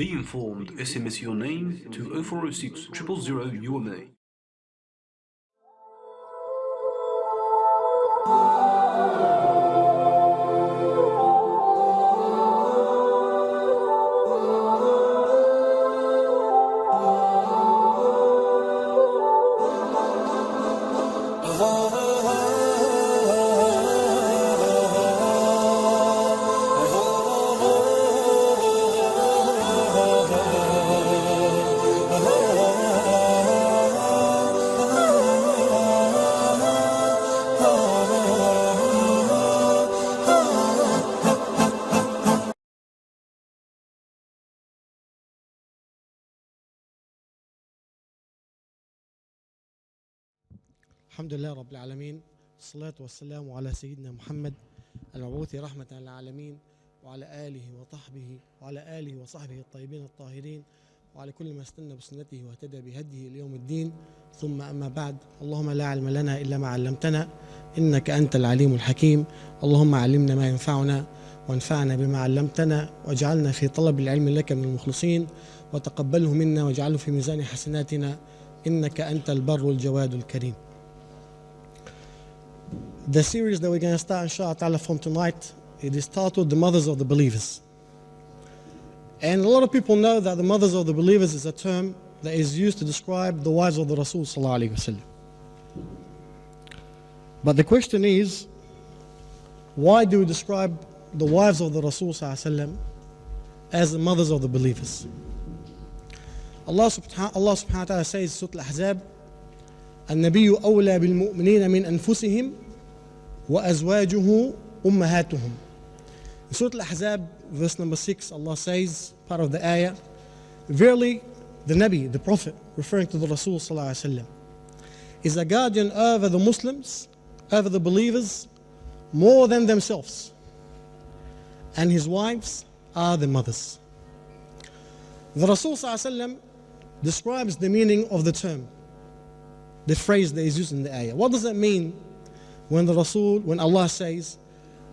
Be informed. SMS your name to 0406 000 UMA. الحمد لله رب العالمين، الصلاة والسلام على سيدنا محمد المبعوث رحمة للعالمين، وعلى آله وصحبه الطيبين الطاهرين، وعلى كل ما استنى بسنته واهتدى بهديه ليوم الدين. ثم أما بعد، اللهم لا علم لنا إلا ما علمتنا إنك أنت العليم الحكيم. اللهم علمنا ما ينفعنا وانفعنا بما علمتنا، واجعلنا في طلب العلم لك من المخلصين، وتقبله منا واجعله في ميزان حسناتنا إنك أنت البر الجواد الكريم. The series that we're going to start inshallah ta'ala from tonight, it is titled The Mothers of the Believers. And a lot of people know that the mothers of the believers is a term that is used to describe the wives of the Rasul sallallahu alayhi wa sallam. But the question is, why do we describe the wives of the Rasul sallallahu alayhi wa sallam as the mothers of the believers? Allah subhanahu wa ta'ala says in Surah Al-Ahzab, النبي أولى بالمؤمنين من أنفسهم وأزواجه أمهاتهم. In Surah Al-Ahzab, verse number 6, Allah says, part of the ayah, verily the Nabi, the Prophet, referring to the Rasul sallallahu alaihi wasallam, is a guardian over the Muslims, over the believers, more than themselves, and his wives are the mothers. The Rasul sallallahu alaihi wasallam describes the meaning of the term, the phrase that is used in the ayah. What does it mean when Allah says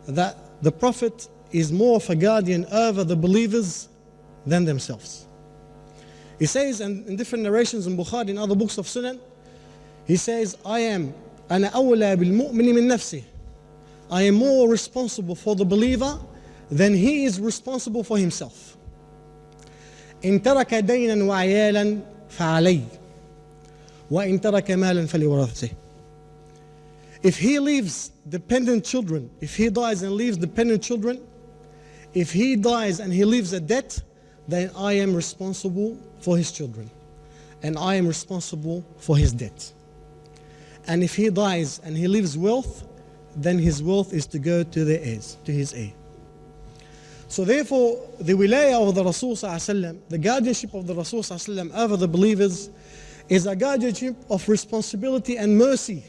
that the Prophet is more of a guardian over the believers than themselves? He says in different narrations in Bukhari and other books of Sunan, he says, أنا أولى بالمؤمن من نفسه. I am more responsible for the believer than he is responsible for himself. إن ترك دينا وعيالا فعلي وإن ترك مالا فلورثته. If he leaves dependent children, if he dies and leaves dependent children, if he dies and he leaves a debt, then I am responsible for his children, and I am responsible for his debt. And if he dies and he leaves wealth, then his wealth is to go to the heirs, to his heir. So therefore, the wilayah of the Rasul sallallahu alaihi wasallam, the guardianship of the Rasul sallallahu alaihi wasallam over the believers, is a guardianship of responsibility and mercy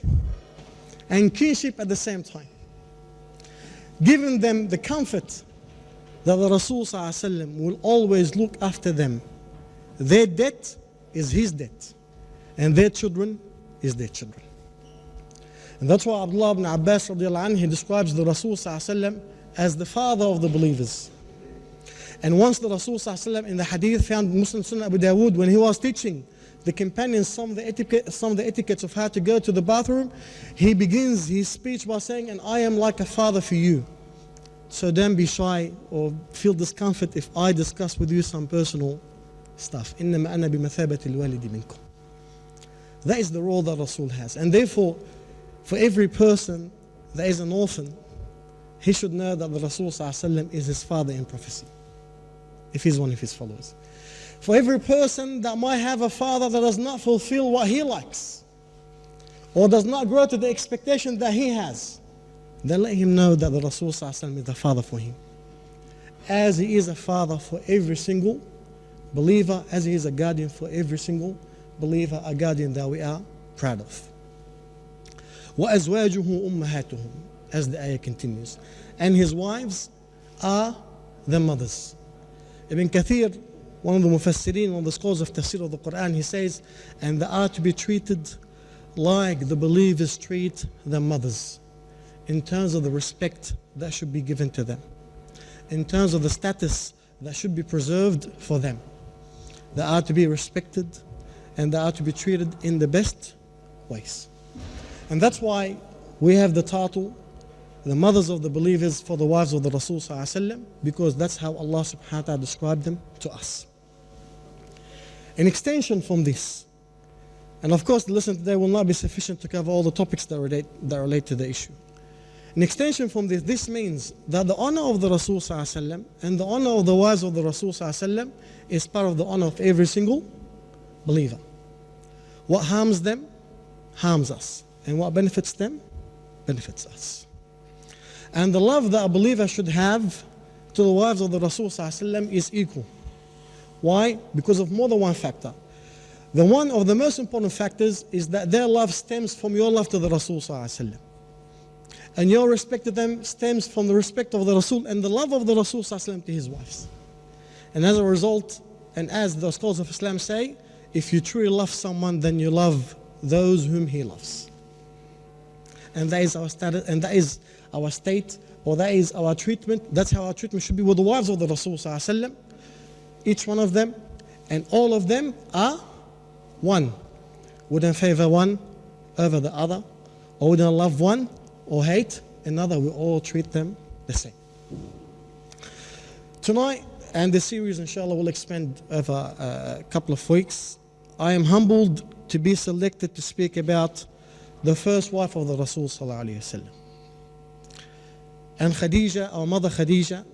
and kinship at the same time, giving them the comfort that the Rasul ﷺ will always look after them. Their debt is his debt, and their children is their children. And that's why Abdullah ibn Abbas radiallahu anhu, he describes the Rasul ﷺ as the father of the believers. And once the Rasul ﷺ in the hadith found Muslim Sunnah Abu Dawood, when he was teaching the companions some of the etiquettes of how to go to the bathroom, he begins his speech by saying, and I am like a father for you. So don't be shy or feel discomfort if I discuss with you some personal stuff. إِنَّمَا أَنَا بِمَثَابَةِ الْوَالِدِ مِنْكُمْ. That is the role that Rasul has. And therefore, for every person that is an orphan, he should know that the Rasul ﷺ is his father in prophecy, if he's one of his followers. For every person that might have a father that does not fulfill what he likes, or does not grow to the expectation that he has, then let him know that the Rasul ﷺ is the father for him, as he is a father for every single believer, as he is a guardian for every single believer, a guardian that we are proud of. وَأَزْوَاجُهُ أُمَّهَاتُهُمْ, as the ayah continues. And his wives are the mothers. Ibn Kathir, one of the Mufassirin, one of the scholars of Tafsir of the Quran, he says, and they are to be treated like the believers treat their mothers, in terms of the respect that should be given to them, in terms of the status that should be preserved for them. They are to be respected and they are to be treated in the best ways. And that's why we have the title, the mothers of the believers for the wives of the Rasul Sallallahu Alaihi Wasallam, because that's how Allah subhanahu wa ta'ala described them to us. An extension from this, and of course the lesson today will not be sufficient to cover all the topics that relate to the issue. An extension from this means that the honor of the Rasul Sallallahu Alaihi Wasallam and the honor of the wives of the Rasul Sallallahu Alaihi Wasallam is part of the honor of every single believer. What harms them, harms us. And what benefits them, benefits us. And the love that a believer should have to the wives of the Rasul Sallallahu Alaihi Wasallam is equal. Why? Because of more than one factor. One of the most important factors is that their love stems from your love to the Rasul Sallallahu Alaihi Wasallam. And your respect to them stems from the respect of the Rasul and the love of the Rasul Sallallahu Alaihi Wasallam to his wives. And as a result, and as the scholars of Islam say, if you truly love someone, then you love those whom he loves. And that is our status, and that is our state, or that is our treatment. That's how our treatment should be with the wives of the Rasul Sallallahu Alaihi Wasallam. Each one of them, and all of them are one. Wouldn't favor one over the other, or wouldn't love one or hate another. We all treat them the same. Tonight, and the series inshallah will expand over a couple of weeks, I am humbled to be selected to speak about the first wife of the Rasul Sallallahu Alaihi Wasallam. And Khadija, our mother Khadija,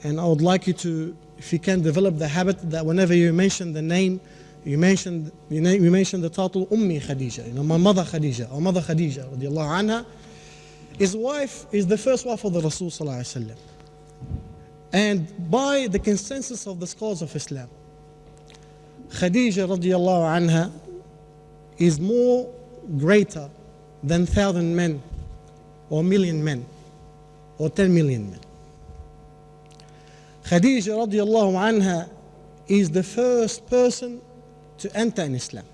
and I would like you to, if you can, develop the habit that whenever you mention the name, you mention the title Ummi Khadija, my mother Khadija, our mother Khadija radiallahu anha, is the first wife of the Rasul Sallallahu Alaihi Wasallam. And by the consensus of the scholars of Islam, Khadija radiallahu anha is more greater than 1,000 men or million men or 10 million men. Khadija radiallahu anha is the first person to enter in Islam.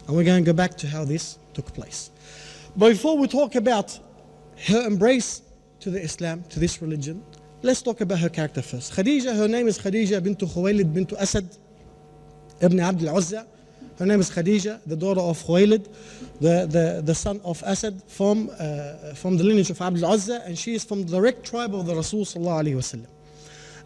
And we're going to go back to how this took place. But before we talk about her embrace to the Islam, to this religion, let's talk about her character first. Khadija, her name is Khadijah Bint Khuwaylid bint Asad ibn Abd al-Uzza. Her name is Khadija, the daughter of Khuwaylid, the son of Asad from the lineage of Abd al-Uzza, and she is from the direct tribe of the Rasul Sallallahu Alaihi Wasallam.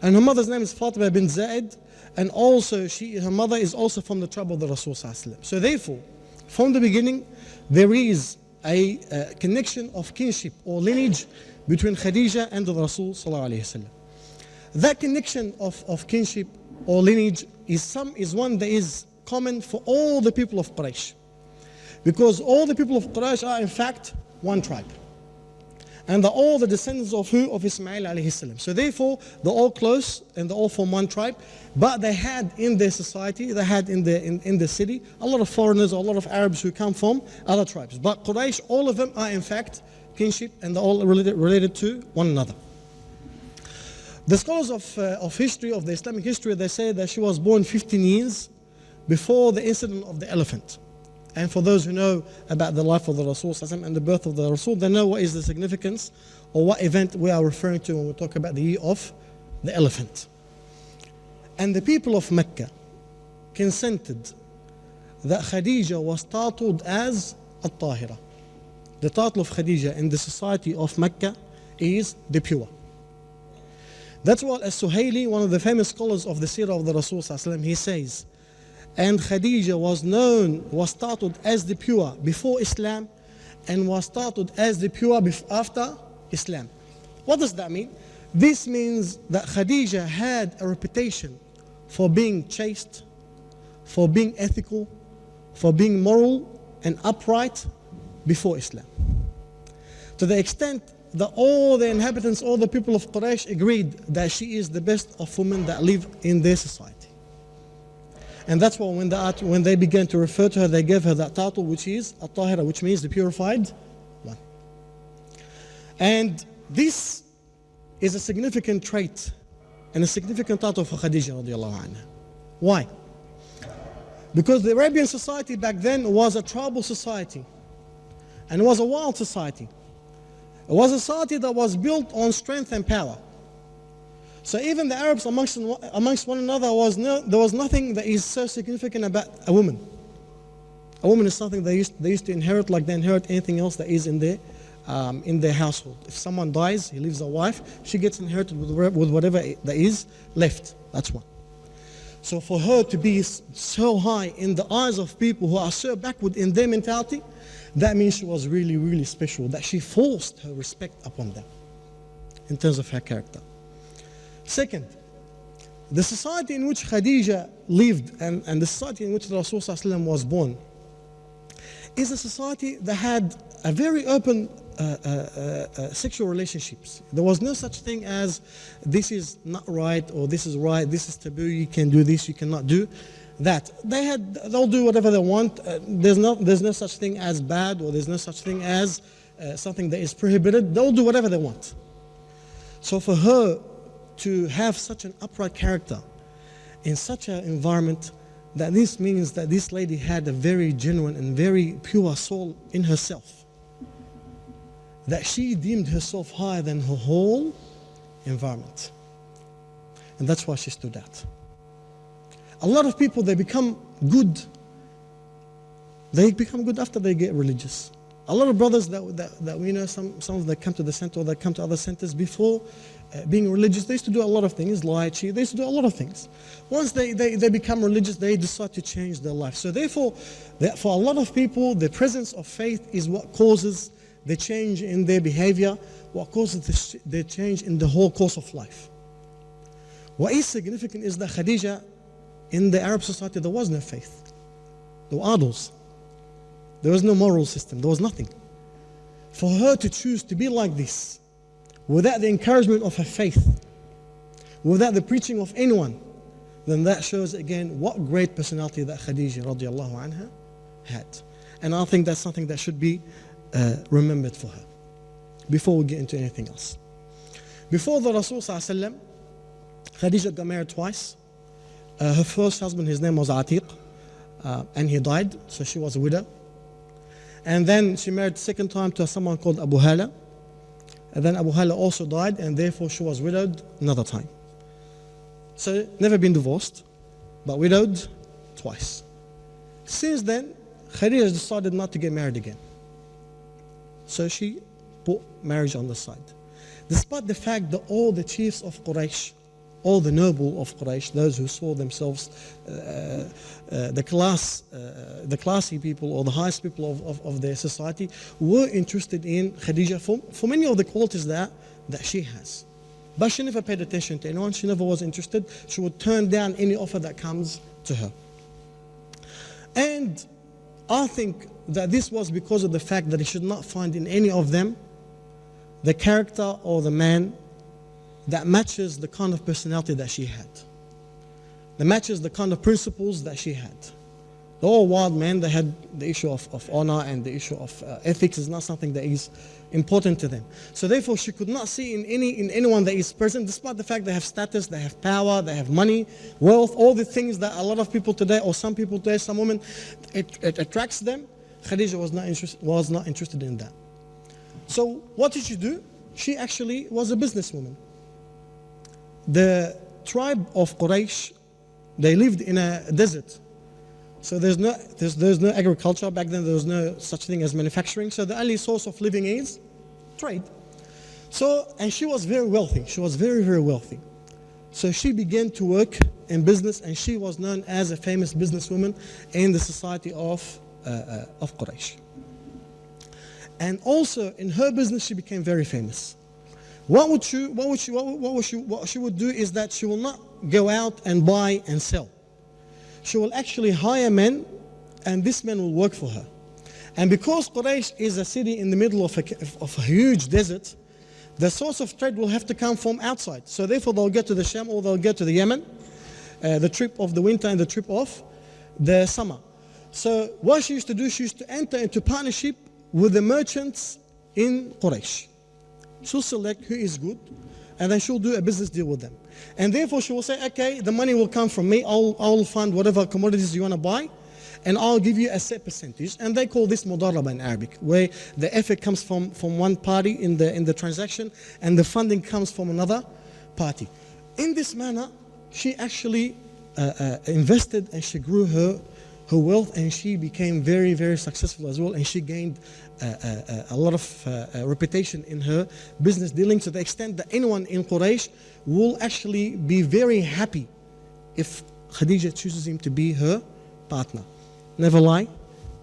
And her mother's name is Fatima bint Zaid, and also her mother is also from the tribe of the Rasul Sallallahu Alaihi Wasallam. So therefore, from the beginning, there is a connection of kinship or lineage between Khadija and the Rasul Sallallahu Alaihi Wasallam. That connection of kinship or lineage is one that is common for all the people of Quraysh, because all the people of Quraysh are in fact one tribe, and they're all the descendants of who? Of Ismail alayhi salam. So therefore they're all close and they're all from one tribe, but they had in their society, they had in the city a lot of foreigners or a lot of Arabs who come from other tribes. But Quraysh, all of them are in fact kinship, and they're all related to one another. The scholars of history, of the Islamic history, they say that she was born 15 years before the incident of the elephant. And for those who know about the life of the Rasul and the birth of the Rasul, they know what is the significance or what event we are referring to when we talk about the year of the elephant. And the people of Mecca consented that Khadija was titled as At-Tahira. The title of Khadija in the society of Mecca is the pure. That's what As-Suhaili, one of the famous scholars of the Seerah of the Rasul, he says, and Khadija was titled as the pure before Islam, and was titled as the pure after Islam. What does that mean? This means that Khadija had a reputation for being chaste, for being ethical, for being moral and upright before Islam. To the extent that all the inhabitants, all the people of Quraysh agreed that she is the best of women that live in their society. And that's why when they began to refer to her, they gave her that title, which is At-Tahira, which means the purified one. And this is a significant trait and a significant title for Khadija radiallahu anha. Why? Because the Arabian society back then was a tribal society, and it was a wild society. It was a society that was built on strength and power. So even the Arabs amongst one another, there was nothing that is so significant about a woman. A woman is something they used to inherit like they inherit anything else that is in their household. If someone dies, he leaves a wife, she gets inherited with whatever that is left. That's one. So for her to be so high in the eyes of people who are so backward in their mentality, that means she was really, really special, that she forced her respect upon them in terms of her character. Second, the society in which Khadija lived and the society in which the Rasul ﷺ was born is a society that had a very open sexual relationships. There was no such thing as this is not right or this is right, this is taboo, you can do this, you cannot do that. They'll do whatever they want. There's no such thing as bad, or there's no such thing as something that is prohibited. They'll do whatever they want. So for her to have such an upright character in such an environment, that this means that this lady had a very genuine and very pure soul in herself, that she deemed herself higher than her whole environment. And that's why she stood out. A lot of people, they become good. They become good after they get religious. A lot of brothers that we know, some of them come to the center or they come to other centers before being religious. They used to do a lot of things, lie, cheat. They used to do a lot of things. Once they become religious, they decide to change their life. So therefore, for a lot of people, the presence of faith is what causes the change in their behavior, what causes the change in the whole course of life. What is significant is that Khadija, in the Arab society, there was no faith. There were idols. There was no moral system. There was nothing. For her to choose to be like this, without the encouragement of her faith, without the preaching of anyone, then that shows again what great personality that Khadija radiallahu anha had. And I think that's something that should be remembered for her before we get into anything else. Before the Rasul sallallahu alaihi wasallam, Khadija got married twice. Her first husband, his name was Atiq, and he died, so she was a widow. And then she married second time to someone called Abu Hala. And then Abu Hala also died, and therefore she was widowed another time. So never been divorced, but widowed twice. Since then, Khadija decided not to get married again. So she put marriage on the side. Despite the fact that all the chiefs of Quraysh, all the noble of Quraysh, those who saw themselves the classy people or the highest people of their society, were interested in Khadija for many of the qualities that she has. But she never paid attention to anyone. She never was interested. She would turn down any offer that comes to her. And I think that this was because of the fact that he should not find in any of them the character or the man that matches the kind of personality that she had, that matches the kind of principles that she had. They're all wild men. They had the issue of honor, and the issue of ethics is not something that is important to them. So therefore she could not see in anyone that is present, despite the fact they have status, they have power, they have money, wealth, all the things that a lot of people today, or some people today, some women, it attracts them. Khadija was not interested in that. So what did she do? She actually was a businesswoman. The tribe of Quraysh, they lived in a desert. So there's no agriculture. Back then there was no such thing as manufacturing. So the only source of living is trade. So, and she was very wealthy. She was very, very wealthy. So she began to work in business, and she was known as a famous businesswoman in the society of Quraysh. And also in her business she became very famous. What she would do is that she will not go out and buy and sell. She will actually hire men, and this men will work for her. And because Quraysh is a city in the middle of a huge desert, the source of trade will have to come from outside. So therefore they'll get to the Sham, or they'll get to the Yemen, the trip of the winter and the trip of the summer. So what she used to do, she used to enter into partnership with the merchants in Quraysh. She'll select who is good, and then she'll do a business deal with them. And therefore she will say, okay, the money will come from me. I'll fund whatever commodities you want to buy, and I'll give you a set percentage. And they call this mudaraba in Arabic, where the effort comes from one party in the transaction, and the funding comes from another party. in this manner, she actually invested and she grew her wealth, and she became very, very successful as well, and she gained a lot of reputation in her business dealings, to the extent that anyone in Quraysh will actually be very happy if Khadija chooses him to be her partner. Never lie,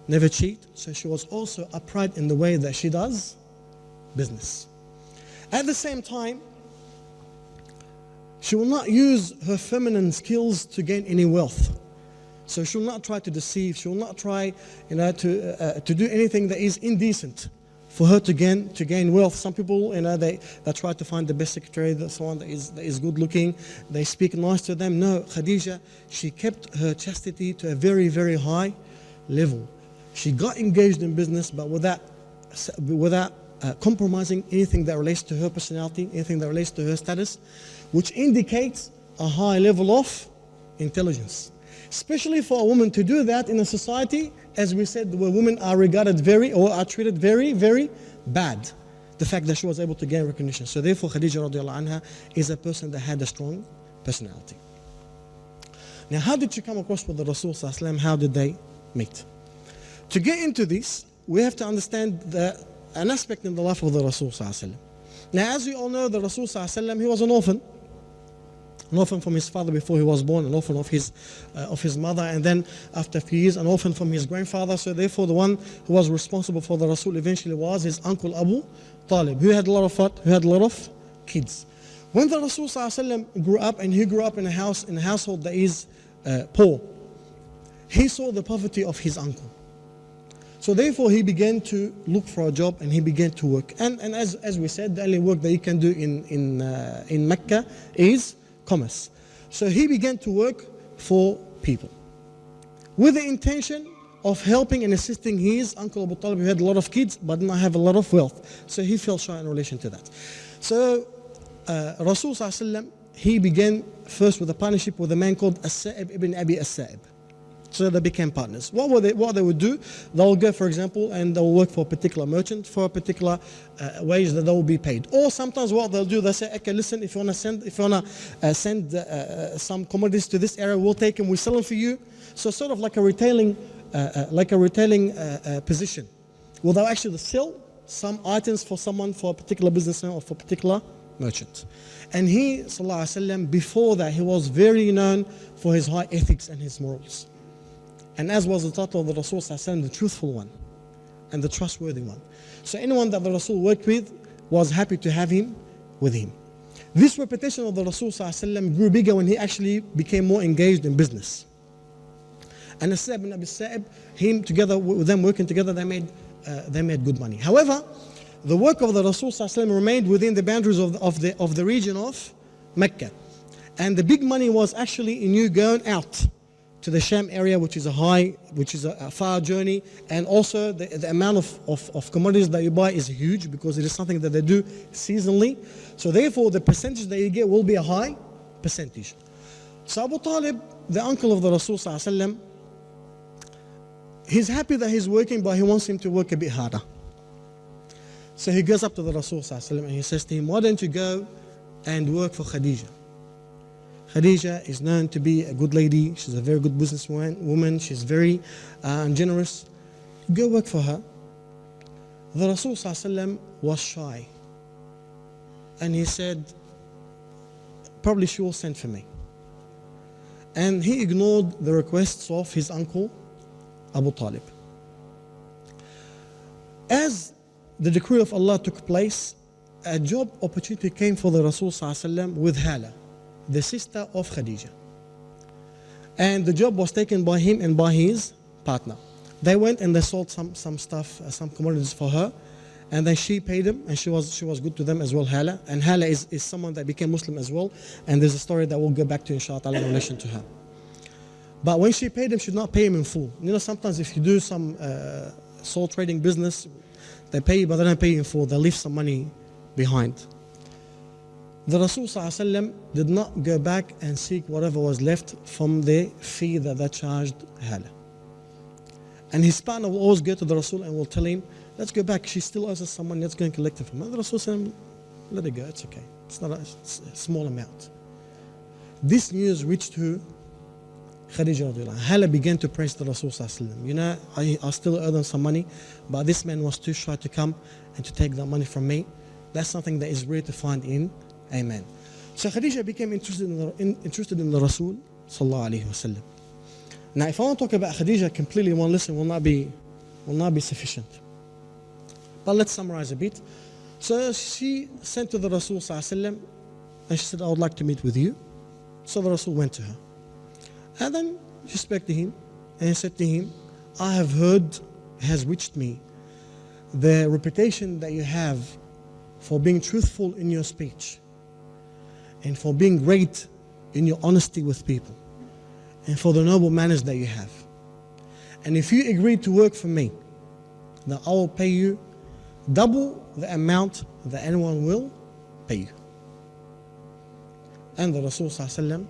never cheat. So she was also upright in the way that she does business. At the same time, she will not use her feminine skills to gain any wealth. So she will not try to deceive. She will not try, to do anything that is indecent for her to gain wealth. Some people, they try to find the best secretary, someone that is good looking. They speak nice to them. No, Khadija, she kept her chastity to a very, very high level. She got engaged in business, but without compromising anything that relates to her personality, anything that relates to her status, which indicates a high level of intelligence. Especially for a woman to do that in a society, as we said, where women are regarded are treated very, very bad. The fact that she was able to gain recognition. So therefore, Khadija radiallahu anha is a person that had a strong personality. Now, how did she come across with the Rasul sallallahu alaihi wasallam? How did they meet? To get into this, we have to understand an aspect in the life of the Rasul sallallahu alaihi wasallam. Now, as we all know, the Rasul sallallahu alaihi wasallam, he was an orphan from his father before he was born, an orphan of his mother, and then after a few years, an orphan from his grandfather. So therefore, the one who was responsible for the Rasul eventually was his uncle Abu Talib, who had a lot of what? Who had a lot of kids. When the Rasul sallallahu alaihi wasallam grew up, and he grew up in a household that is poor, he saw the poverty of his uncle. So therefore, he began to look for a job, and he began to work. And as we said, the only work that he can do in Mecca is commerce. So he began to work for people with the intention of helping and assisting his uncle Abu Talib, who had a lot of kids but did not have a lot of wealth. So he felt shy in relation to that. So Rasul sallallahu alaihi wasallam, he began first with a partnership with a man called As-Sa'ib ibn Abi As-Sa'ib. So they became partners. What they would do, they'll go, for example, and they'll work for a particular merchant for a particular wage that they will be paid. Or sometimes what they'll do, they say, okay, listen, if you want to send some commodities to this area, we'll take them, we sell them for you. So sort of like a retailing position. Well, they'll actually sell some items for someone, for a particular businessman or for a particular merchant. And he, sallallahu alaihi wasallam, before that, he was very known for his high ethics and his morals. And as was the title of the Rasul sallallahu alaihi wasallam, the truthful one and the trustworthy one. So anyone that the Rasul worked with was happy to have him with him. This reputation of the Rasul sallallahu alaihi wasallam grew bigger when he actually became more engaged in business. And As-Sa'ib ibn Abi Sa'ib, him together with them working together, they made good money. However, the work of the Rasul sallallahu alaihi wasallam remained within the boundaries of the region of Mecca. And the big money was actually in you going out to the Sham area, which is a far journey, and also the amount of commodities that you buy is huge, because it is something that they do seasonally. So therefore, the percentage that you get will be a high percentage. So Abu Talib, the uncle of the Rasul sallallahu alaihi wasallam, he's happy that he's working, but he wants him to work a bit harder. So he goes up to the Rasul sallallahu alaihi wasallam and he says to him, why don't you go and work for Khadija? Khadija is known to be a good lady. She's a very good businesswoman. She's very generous. Go work for her. The Rasul sallallahu alaihi wasallam was shy. And he said, probably she will send for me. And he ignored the requests of his uncle, Abu Talib. As the decree of Allah took place, a job opportunity came for the Rasul sallallahu alaihi wasallam with Hala, the sister of Khadija. And the job was taken by him and by his partner. They went and they sold some stuff, some commodities for her, and then she paid them, and she was good to them as well, Hala. And Hala is someone that became Muslim as well, and there's a story that we'll go back to inshallah in relation to her. But when she paid him, she did not pay him in full. You know, sometimes if you do some soul trading business, they pay you, but they don't pay you in full. They leave some money behind. The Rasul sallallahu alaihi wasallam did not go back and seek whatever was left from the fee that they charged Hala. And his partner will always go to the Rasul and will tell him, let's go back, she still owes us some money, let's go and collect it from her. The Rasul said, let it go, it's okay. It's not a small amount. This news reached who? Khadija radiallahu anha. Hala began to praise the Rasul sallallahu alaihi wasallam. You know, I still owe them some money, but this man was too shy to come and to take that money from me. That's something that is rare to find in a man. So Khadija became interested in the Rasul sallallahu alaihi wasallam. Now, if I want to talk about Khadija completely in one lesson, will not be sufficient. But let's summarize a bit. So she sent to the Rasul sallallahu alaihi wasallam, and she said, I would like to meet with you. So the Rasul went to her. And then she spoke to him and said to him, I have heard, has reached me, the reputation that you have for being truthful in your speech and for being great in your honesty with people and for the noble manners that you have. And if you agree to work for me, then I will pay you double the amount that anyone will pay you. And the Rasul sallallahu alaihi wasallam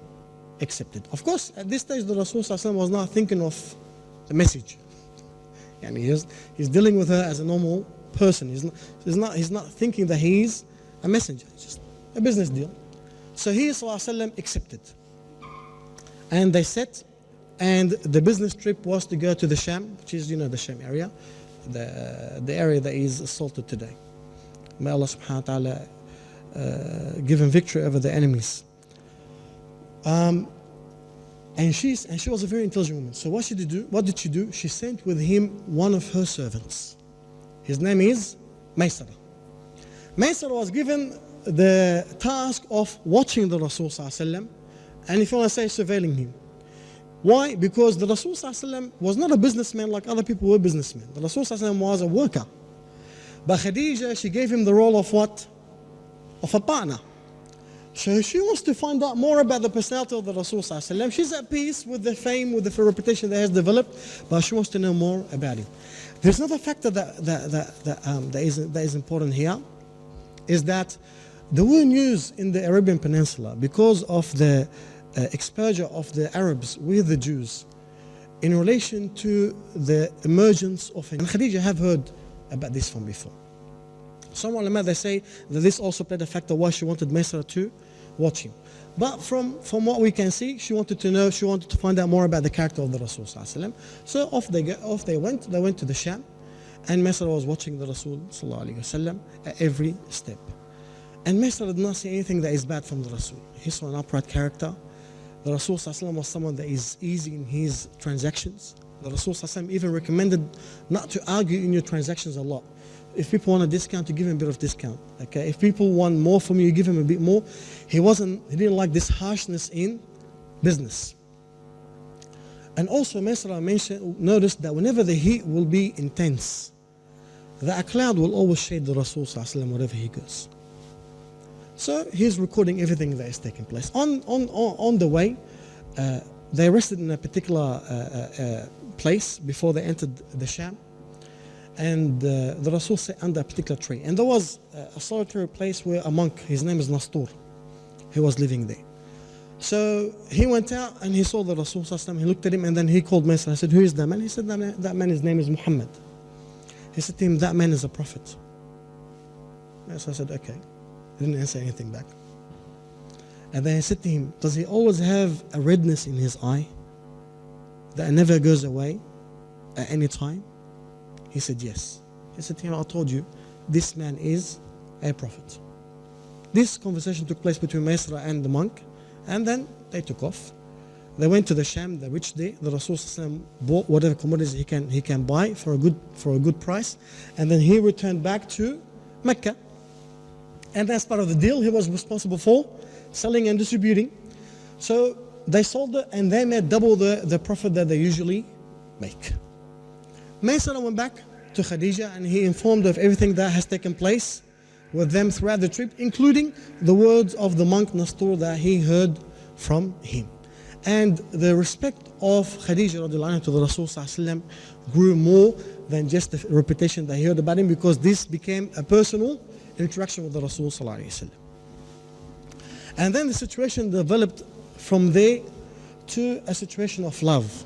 accepted. Of course, at this stage, the Rasul sallallahu alaihi wasallam was not thinking of the message. And he's dealing with her as a normal person. He's not thinking that he's a messenger. It's just a business deal. So he sallallahu alaihi wasallam accepted. And they set, and the business trip was to go to the Sham, which is, you know, the Sham area, the area that is assaulted today. May Allah subhanahu wa ta'ala give him victory over the enemies. And she was a very intelligent woman. So what did she do? She sent with him one of her servants. His name is Maysara. Maysara was given the task of watching the Rasul sallallahu alaihi wasallam, and if you want to say, surveilling him. Why? Because the Rasul sallallahu alaihi wasallam was not a businessman like other people were businessmen. The Rasul sallallahu alaihi wasallam was a worker. But Khadija, she gave him the role of what? Of a partner. So she wants to find out more about the personality of the Rasul sallallahu alaihi wasallam. She's at peace with the fame, with the reputation that has developed, but she wants to know more about him. There's another factor that is important here, is that there were news in the Arabian Peninsula because of the exposure of the Arabs with the Jews in relation to the emergence of, and Khadija have heard about this from before. Some ulama, they say that this also played a factor why she wanted Maysara to watch him. But from what we can see, she wanted to find out more about the character of the Rasul sallallahu alaihi wasallam. So off they went to the Sham, and Maysara was watching the Rasul sallallahu alaihi wasallam at every step. And Maysara did not see anything that is bad from the Rasul. He saw an upright character. The Rasul sallallahu alaihi wasallam was someone that is easy in his transactions. The Rasul sallallahu alaihi wasallam even recommended not to argue in your transactions a lot. If people want a discount, you give him a bit of discount. Okay, if people want more from you, you give him a bit more. He didn't like this harshness in business. And also, Maysara noticed that whenever the heat will be intense, that a cloud will always shade the Rasul sallallahu alaihi wasallam wherever he goes. So he's recording everything that is taking place. On the way, they rested in a particular place before they entered the Sham. And the Rasul sat under a particular tree. And there was a solitary place where a monk, his name is Nastur, he was living there. So he went out and he saw the Rasul sallallahu alaihi wasallam. He looked at him and then he called Maysara. I said, who is that man? He said, that man, his name is Muhammad. He said to him, that man is a prophet. So I said, okay. He didn't answer anything back. And then I said to him, does he always have a redness in his eye that never goes away at any time? He said, yes. He said to him, I told you, this man is a prophet. This conversation took place between Maysara and the monk, and then they took off. They went to the Sham, they reached there. The Rasul bought whatever commodities he can buy for a good price, and then he returned back to Mecca. And as part of the deal, he was responsible for selling and distributing. So they sold it and they made double the profit that they usually make. Maysara went back to Khadija and he informed her of everything that has taken place with them throughout the trip, including the words of the monk Nastur that he heard from him. And the respect of Khadija radiallahu anha to the Rasul sallallahu alaihi wasallam grew more than just the reputation that he heard about him, because this became a personal interaction with the Rasul sallallahu alaihi wasallam. And then the situation developed from there to a situation of love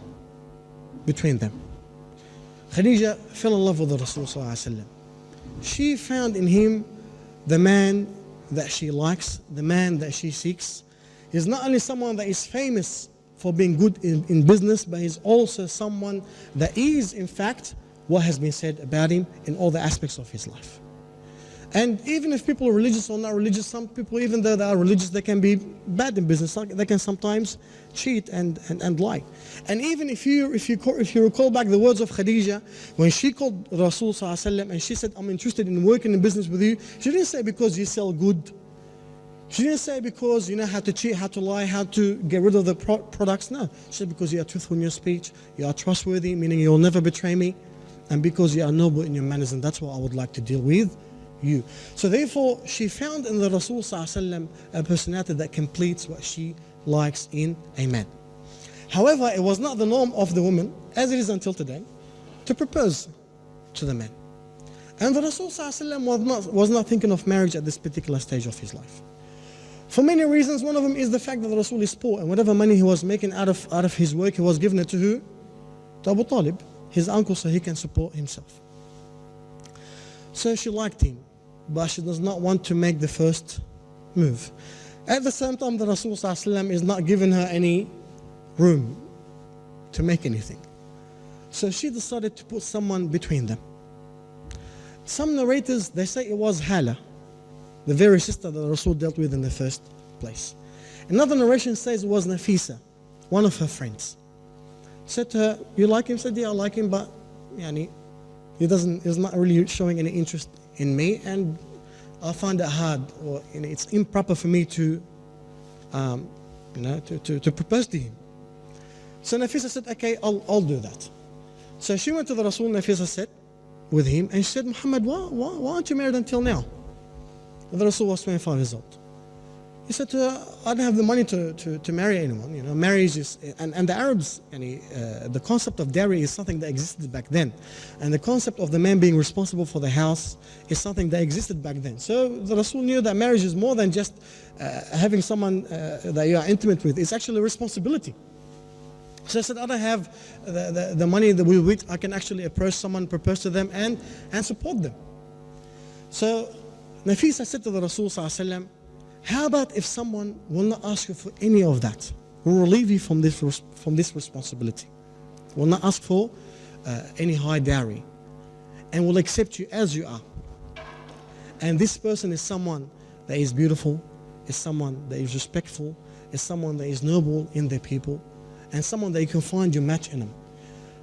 between them. Khadija fell in love with the Rasul sallallahu alaihi wasallam. She found in him the man that she likes, the man that she seeks. He's not only someone that is famous for being good in business, but he's also someone that is, in fact, what has been said about him in all the aspects of his life. And even if people are religious or not religious, some people, even though they are religious, they can be bad in business. They can sometimes cheat and lie. And even if you recall back the words of Khadija, when she called Rasul Sallallahu Alaihi Wasallam and she said, I'm interested in working in business with you, she didn't say because you sell good. She didn't say because you know how to cheat, how to lie, how to get rid of the products. No, she said because you are truthful in your speech, you are trustworthy, meaning you will never betray me, and because you are noble in your manners, and that's what I would like to deal with you. So therefore, she found in the Rasul Sallallahu Alaihi Wasallam a personality that completes what she likes in a man. However, it was not the norm of the woman, as it is until today, to propose to the man. And the Rasul Sallallahu Alaihi Wasallam was not thinking of marriage at this particular stage of his life. For many reasons. One of them is the fact that the Rasul is poor, and whatever money he was making out of his work, he was giving it to who? To Abu Talib, his uncle, so he can support himself. So she liked him, but she does not want to make the first move. At the same time, the Rasul Sallallahu Alaihi Wasallam is not giving her any room to make anything. So she decided to put someone between them. Some narrators, they say it was Hala, the very sister that the Rasul dealt with in the first place. Another narration says it was Nafisa, one of her friends. Said to her, you like him? Said, yeah, I like him, but he's not really showing any interest in me, and I find it hard, or it's improper for me to propose to him. So Nafisa said, okay, I'll do that. So she went to the Rasul, Nafisa said, with him, and she said, Muhammad, why aren't you married until now? The Rasul was 25 years old. He said to her, I don't have the money to marry anyone. Marriage is, and the Arabs, the concept of dowry is something that existed back then. And the concept of the man being responsible for the house is something that existed back then. So the Rasul knew that marriage is more than just having someone that you are intimate with. It's actually a responsibility. So I said, I don't have the money that with which I can actually approach someone, propose to them, and support them. So Nafisa said to the Rasul Sallallahu Alaihi Wasallam, how about if someone will not ask you for any of that, will relieve you from this responsibility, will not ask for any high dowry, and will accept you as you are. And this person is someone that is beautiful, is someone that is respectful, is someone that is noble in their people, and someone that you can find your match in them.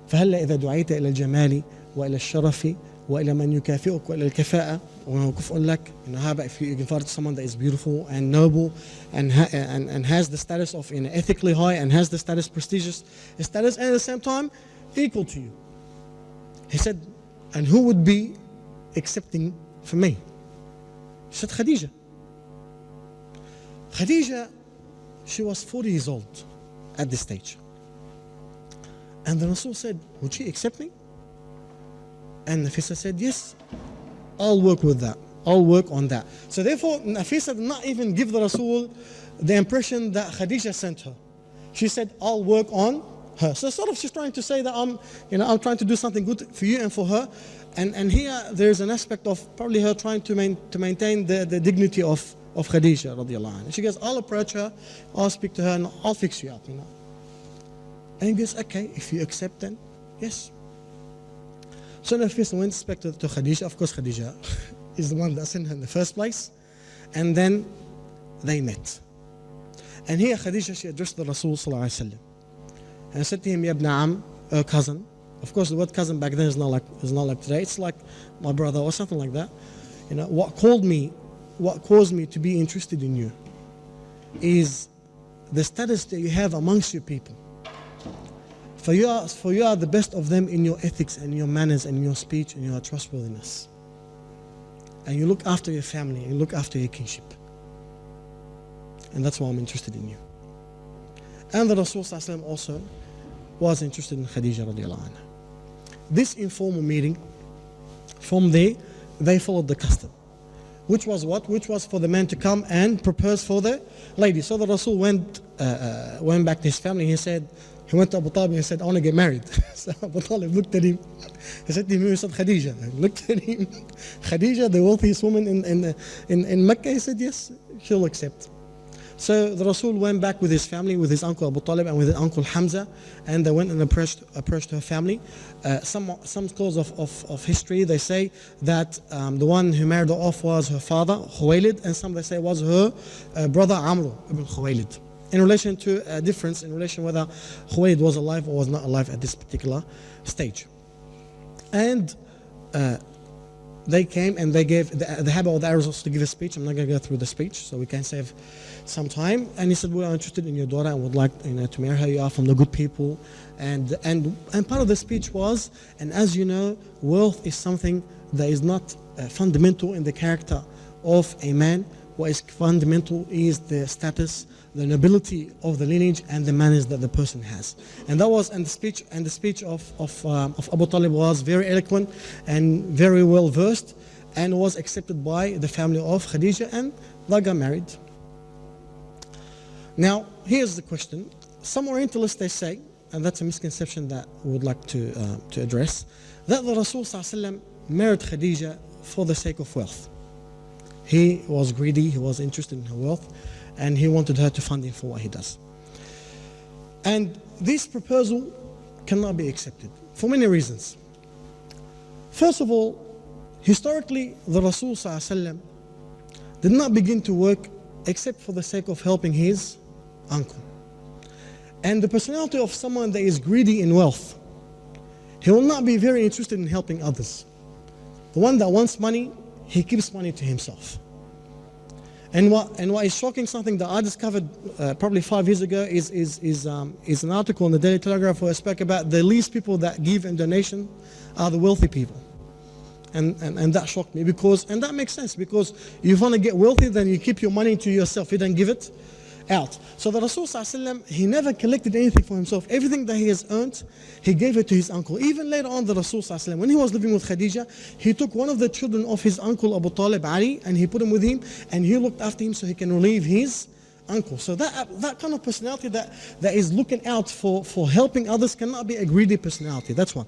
فهلا إذا دعيت إلى الجمال وإلى الشرف وإلى من يكافئك وإلى الكفاءة وهو كفء لك. How about if you can find someone that is beautiful and noble and has the status of ethically high and has the status prestigious status, and at the same time equal to you. He said, and who would be accepting for me? He said, Khadija. Khadija, she was 40 years old at this stage. And the Rasul said, would she accept me? And Nafisa said, yes, I'll work with that. I'll work on that. So therefore, Nafisa did not even give the Rasul the impression that Khadija sent her. She said, I'll work on her. So sort of she's trying to say that I'm trying to do something good for you and for her. And here there's an aspect of probably her trying to maintain the dignity of Khadija radiallahu anha. She goes, I'll approach her, I'll speak to her, and I'll fix you up. And he goes, okay, if you accept then, yes. So Nafisa went to speak to Khadija. Of course, Khadija is the one that sent her in the first place. And then they met. And here Khadija, she addressed the Rasul Sallallahu Alaihi Wasallam and said to him, Ya ibn Am, cousin. Of course, the word cousin back then is not like today. It's like my brother or something like that. What caused me to be interested in you is the status that you have amongst your people. For you are the best of them in your ethics and your manners and your speech and your trustworthiness. And you look after your family and you look after your kinship. And that's why I'm interested in you. And the Rasul Sallallahu Alaihi Wasallam also was interested in Khadija radiallahu anha. This informal meeting, from there, they followed the custom. Which was what? Which was for the man to come and propose for the lady. So the Rasul went back to his family. He went to Abu Talib and said, I want to get married. So Abu Talib looked at him. He said to him, he said, Khadija. And looked at him. Khadija, the wealthiest woman in Mecca. He said, yes, she'll accept. So the Rasul went back with his family, with his uncle Abu Talib and with his uncle Hamza, and they went and approached her family. Some scholars of history, they say that the one who married her off was her father, Khuwaylid, and some they say was her brother Amr ibn Khuwaylid. In relation to a difference, in relation whether Khuwaylid was alive or was not alive at this particular stage. And they came and they gave the habit of the Arabs was to give a speech. I'm not going to go through the speech, so we can save some time. And he said, we are interested in your daughter and would like to marry her. You are from the good people. And part of the speech was, and as you know, wealth is something that is not fundamental in the character of a man. What is fundamental is the status, the nobility of the lineage, and the manners that the person has. And that was, and the speech of Abu Talib was very eloquent and very well versed, and was accepted by the family of Khadija, and they got married. Now, here's the question. Some Orientalists, they say, and that's a misconception that we would like to address, that the Rasul ﷺ married Khadija for the sake of wealth. He was greedy, he was interested in her wealth, and he wanted her to fund him for what he does. And this proposal cannot be accepted for many reasons. First of all, historically, the Rasul ﷺ did not begin to work except for the sake of helping his uncle. And the personality of someone that is greedy in wealth, he will not be very interested in helping others. The one that wants money, he keeps money to himself. And what is shocking, something that I discovered probably 5 years ago, is an article in the Daily Telegraph where I spoke about the least people that give in donation are the wealthy people. And that shocked me, and that makes sense, because you want to get wealthy, then you keep your money to yourself, you don't give it out. So the Rasul ﷺ, he never collected anything for himself. Everything that he has earned, he gave it to his uncle. Even later on, the Rasul ﷺ, when he was living with Khadija, he took one of the children of his uncle Abu Talib, Ali, and he put him with him, and he looked after him so he can relieve his uncle. So that kind of personality that is looking out for helping others cannot be a greedy personality. That's one.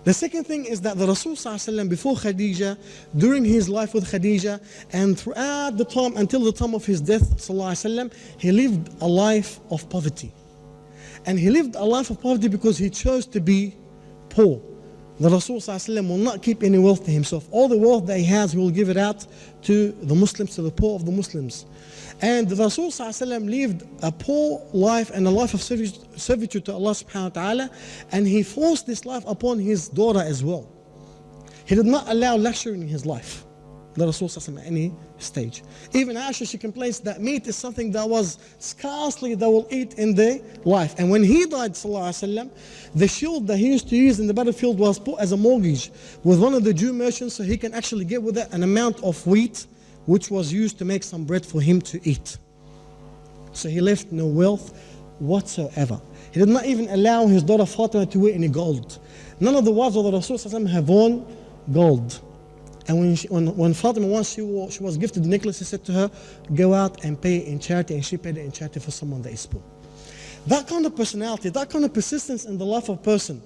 The second thing is that the Rasul ﷺ, before Khadija, during his life with Khadija, and throughout the time until the time of his death ﷺ, he lived a life of poverty. And he lived a life of poverty because he chose to be poor. The Rasul ﷺ will not keep any wealth to himself. All the wealth that he has, he will give it out to the Muslims, to the poor of the Muslims. And the Rasul ﷺ lived a poor life and a life of servitude to Allah subhanahu wa ta'ala, and he forced this life upon his daughter as well. He did not allow luxury in his life, the Rasul ﷺ, at any stage. Even Aisha, she complains that meat is something that was scarcely they will eat in their life. And when he died, ﷺ, the shield that he used to use in the battlefield was put as a mortgage with one of the Jew merchants, so he can actually get with it an amount of wheat which was used to make some bread for him to eat. So he left no wealth whatsoever. He did not even allow his daughter Fatima to wear any gold. None of the wives of the Rasul ﷺ have worn gold. And when Fatima once she was gifted the necklace, he said to her, go out and pay in charity, and she paid it in charity for someone that is poor. That kind of personality, that kind of persistence in the life of a person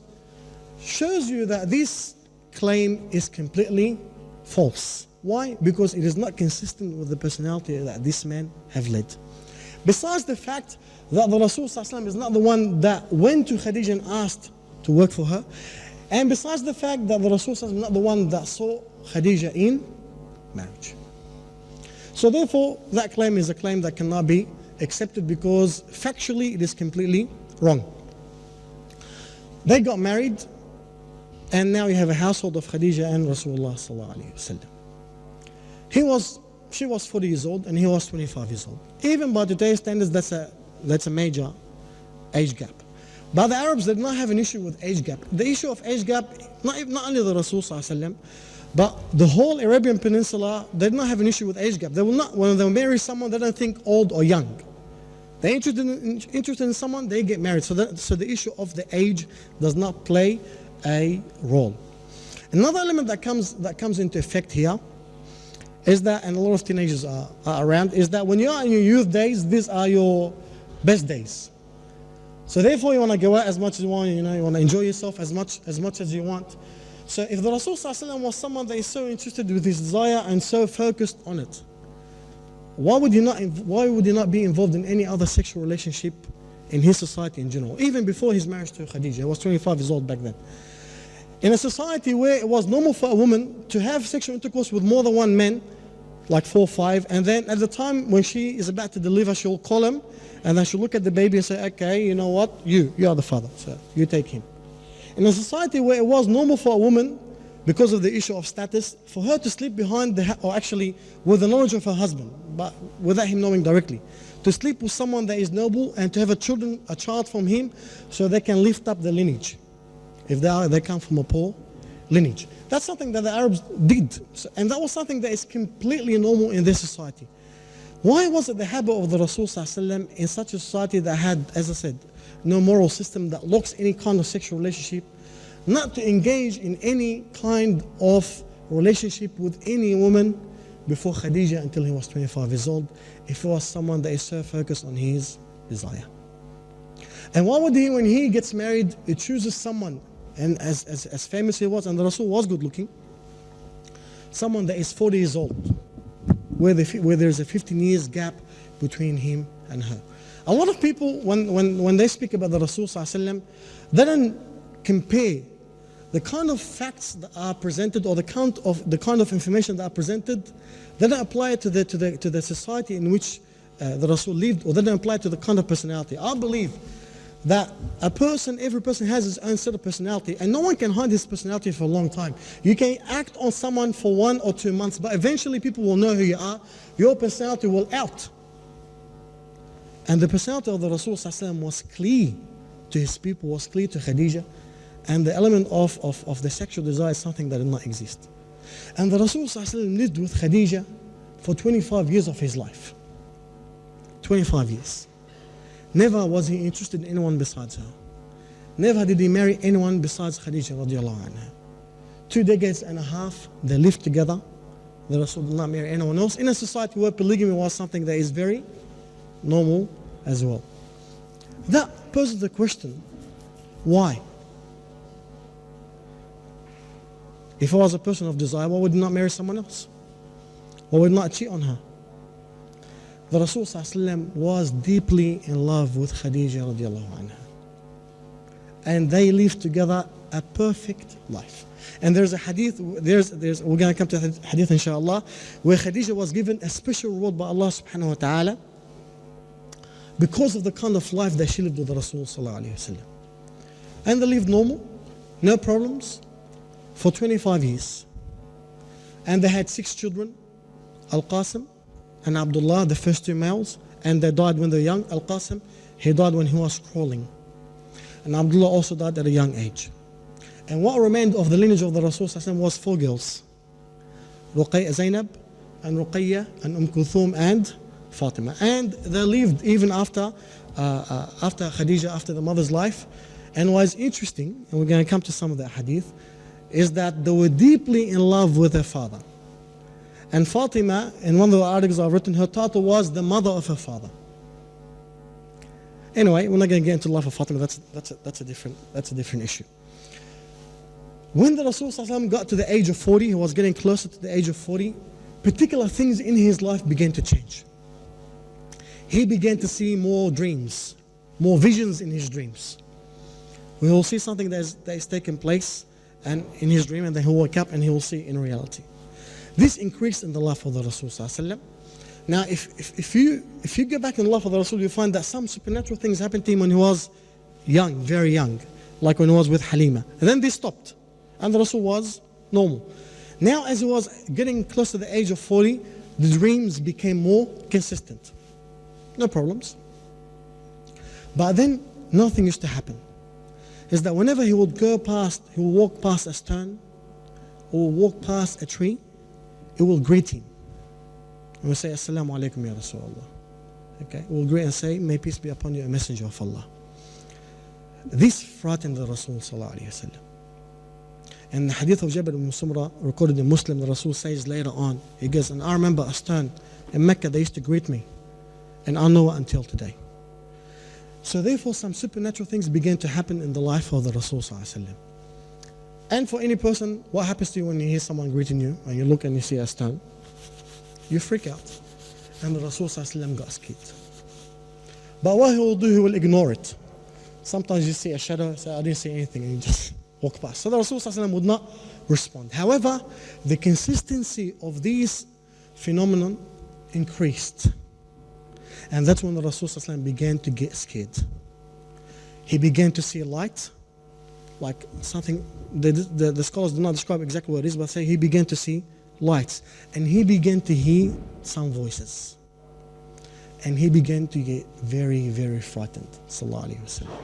shows you that this claim is completely false. Why? Because it is not consistent with the personality that this man have led. Besides the fact that the Rasul ﷺ is not the one that went to Khadija and asked to work for her, and besides the fact that the Rasul ﷺ is not the one that saw Khadija in marriage. So therefore, that claim is a claim that cannot be accepted because factually it is completely wrong. They got married, and now you have a household of Khadija and Rasulullah sallallahu alaihi wasallam. She was 40 years old and he was 25 years old. Even by today's standards, that's a major age gap. But the Arabs did not have an issue with age gap. The issue of age gap, not only the Rasul ﷺ, but the whole Arabian Peninsula, they did not have an issue with age gap. They will not, when they marry someone, they don't think old or young. They're interested in someone, they get married. So the issue of the age does not play a role. Another element that comes into effect here is that, and a lot of teenagers are around, is that when you are in your youth days, these are your best days. So therefore you want to go out as much as you want, you want to enjoy yourself as much as you want. So if the Rasul ﷺ was someone that is so interested with his desire and so focused on it, why would he not be involved in any other sexual relationship in his society in general? Even before his marriage to Khadija, he was 25 years old back then. In a society where it was normal for a woman to have sexual intercourse with more than one man, like 4 or 5, and then at the time when she is about to deliver, she'll call him, and then she'll look at the baby and say, okay, you know what, you are the father, so you take him. In a society where it was normal for a woman, because of the issue of status, for her to sleep behind or actually with the knowledge of her husband, but without him knowing directly, to sleep with someone that is noble and to have a child from him, so they can lift up the lineage, if they come from a poor lineage. That's something that the Arabs did, and that was something that is completely normal in this society. Why was it the habit of the Rasul ﷺ in such a society that had, as I said, no moral system, that locks any kind of sexual relationship, not to engage in any kind of relationship with any woman before Khadija until he was 25 years old, if he was someone that is so focused on his desire? And why would he, when he gets married, he chooses someone, and as famous he was, and the Rasul was good looking, someone that is 40 years old, where there's a 15 years gap between him and her. A lot of people, when they speak about the Rasul ﷺ, they don't compare the kind of facts that are presented, or the kind of information that are presented, they don't apply it to the society in which the Rasul lived, or they don't apply it to the kind of personality. I believe that every person has his own set of personality, and no one can hide his personality for a long time. You can act on someone for 1 or 2 months, but eventually people will know who you are. Your personality will out. And the personality of the Rasul ﷺ was clear to his people, was clear to Khadija, and the element of the sexual desire is something that did not exist. And the Rasul ﷺ lived with Khadija for 25 years of his life. 25 years. Never was he interested in anyone besides her. Never did he marry anyone besides Khadija radiallahu anha. 2 decades and a half, they lived together. The Rasul did not marry anyone else in a society where polygamy was something that is very normal as well. That poses the question, why? If I was a person of desire, why would he not marry someone else? Why would he not cheat on her? The Rasul ﷺ was deeply in love with Khadija radiallahu anha. And they lived together a perfect life. And there's a hadith, we're going to come to the hadith inshallah, where Khadija was given a special reward by Allah subhanahu wa ta'ala because of the kind of life that she lived with the Rasul sallallahu alayhi wa sallam. And they lived normal, no problems, for 25 years. And they had 6 children, Al-Qasim and Abdullah, the first 2 males, and they died when they were young. Al-Qasim, he died when he was crawling. And Abdullah also died at a young age. And what remained of the lineage of the Rasul was 4 girls. Zainab and Ruqayya and Kulthum and Fatima. And they lived even after Khadija, after the mother's life. And what is interesting, and we're going to come to some of that hadith, is that they were deeply in love with their father. And Fatima, in one of the articles I've written, her title was the mother of her father. Anyway, we're not going to get into the life of Fatima. That's a different issue. When the Rasul ﷺ got to the age of 40, he was getting closer to the age of 40, particular things in his life began to change. He began to see more dreams, more visions in his dreams. We will see something that is taking place and in his dream, and then he'll wake up and he will see in reality. This increased in the life of the Rasul ﷺ. Now, if you go back in the life of the Rasul, you find that some supernatural things happened to him when he was young, very young, like when he was with Halima. And then they stopped, and the Rasul was normal. Now, as he was getting close to the age of 40, the dreams became more consistent. No problems. But then, nothing used to happen. Is that whenever he would walk past a stone, or walk past a tree, it will greet him. And we say, Assalamu alaikum ya Rasulullah. Okay, we'll greet and say, may peace be upon you, a messenger of Allah. This frightened the Rasul sallallahu alayhi wa sallam. And the hadith of Jabir ibn Sumra, recorded in Muslim, the Rasul says later on, he goes, and I remember a stone in Mecca, they used to greet me, and I know it until today. So therefore, some supernatural things began to happen in the life of the Rasul sallallahu alayhi wa sallam. And for any person, what happens to you when you hear someone greeting you, and you look and you see a stone? You freak out. and the Rasul ﷺ got scared. But what he will do, he will ignore it. Sometimes you see a shadow, say, I didn't see anything, and you just walk past. So the Rasul ﷺ would not respond. However, the consistency of these phenomenon increased. And that's when the Rasul ﷺ began to get scared. He began to see light, like something, the scholars do not describe exactly what it is, but say he began to see lights. And he began to hear some voices. And he began to get very, very frightened. Sallallahu Alaihi Wasallam.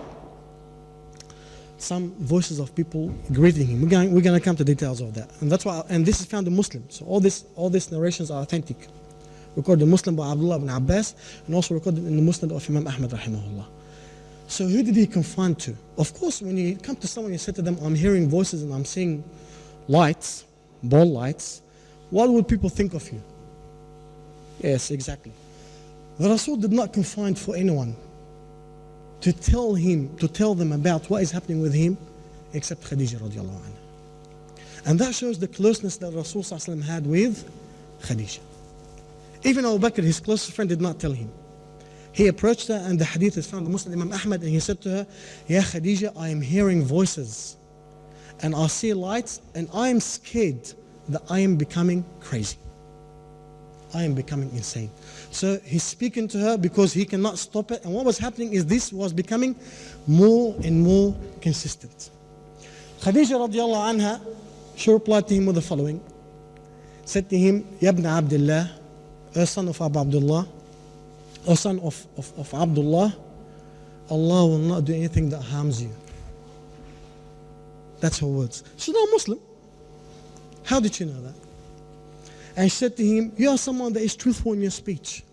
Some voices of people greeting him. We're going to come to details of that. And that's why, and this is found in Muslim. So all these narrations are authentic. Recorded in Muslim by Abdullah ibn Abbas, and also recorded in the Muslim of Imam Ahmad rahimahullah. So who did he confront to? Of course, when you come to someone, you say to them, I'm hearing voices and I'm seeing lights, ball lights. What would people think of you? Yes, exactly. The Rasul did not confine for anyone to tell them about what is happening with him, except Khadija radiallahu anha. And that shows the closeness that Rasul ﷺ had with Khadija. Even Abu Bakr, his closest friend, did not tell him. He approached her, and the hadith is found in Muslim Imam Ahmad, and he said to her, Ya Khadija, I am hearing voices, and I see lights, and I am scared that I am becoming crazy. I am becoming insane. So he's speaking to her because he cannot stop it. And what was happening is this was becoming more and more consistent. Khadija radiallahu anha, she replied to him with the following. Said to him, Ya ibn Abdullah, O son of Abu Abdullah, O son of Abdullah, Allah will not do anything that harms you. That's her words. She's not Muslim. How did she know that? And she said to him, you are someone that is truthful in your speech.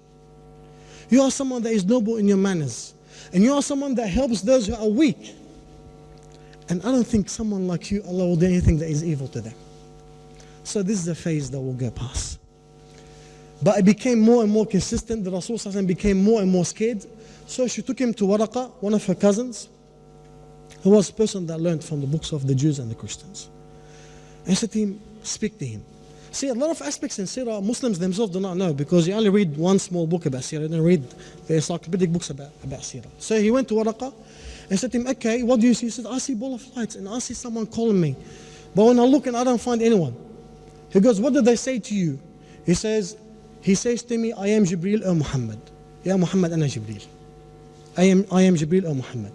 You are someone that is noble in your manners. And you are someone that helps those who are weak. And I don't think someone like you, Allah will do anything that is evil to them. So this is a phase that will go past. But it became more and more consistent. The Rasul ﷺ became more and more scared. So she took him to Waraqa, one of her cousins, who was a person that learned from the books of the Jews and the Christians. And said to him, speak to him. See, a lot of aspects in Sirah, Muslims themselves do not know, because you only read one small book about Sirah, you don't read the encyclopedic books about Sirah. So he went to Waraqa and said to him, okay, what do you see? He said, I see a ball of lights and I see someone calling me. But when I look and I don't find anyone. He goes, what did they say to you? He says to me, I am Jibreel, O Muhammad. Ya Muhammad, ana Jibreel. I am Jibreel, O Muhammad.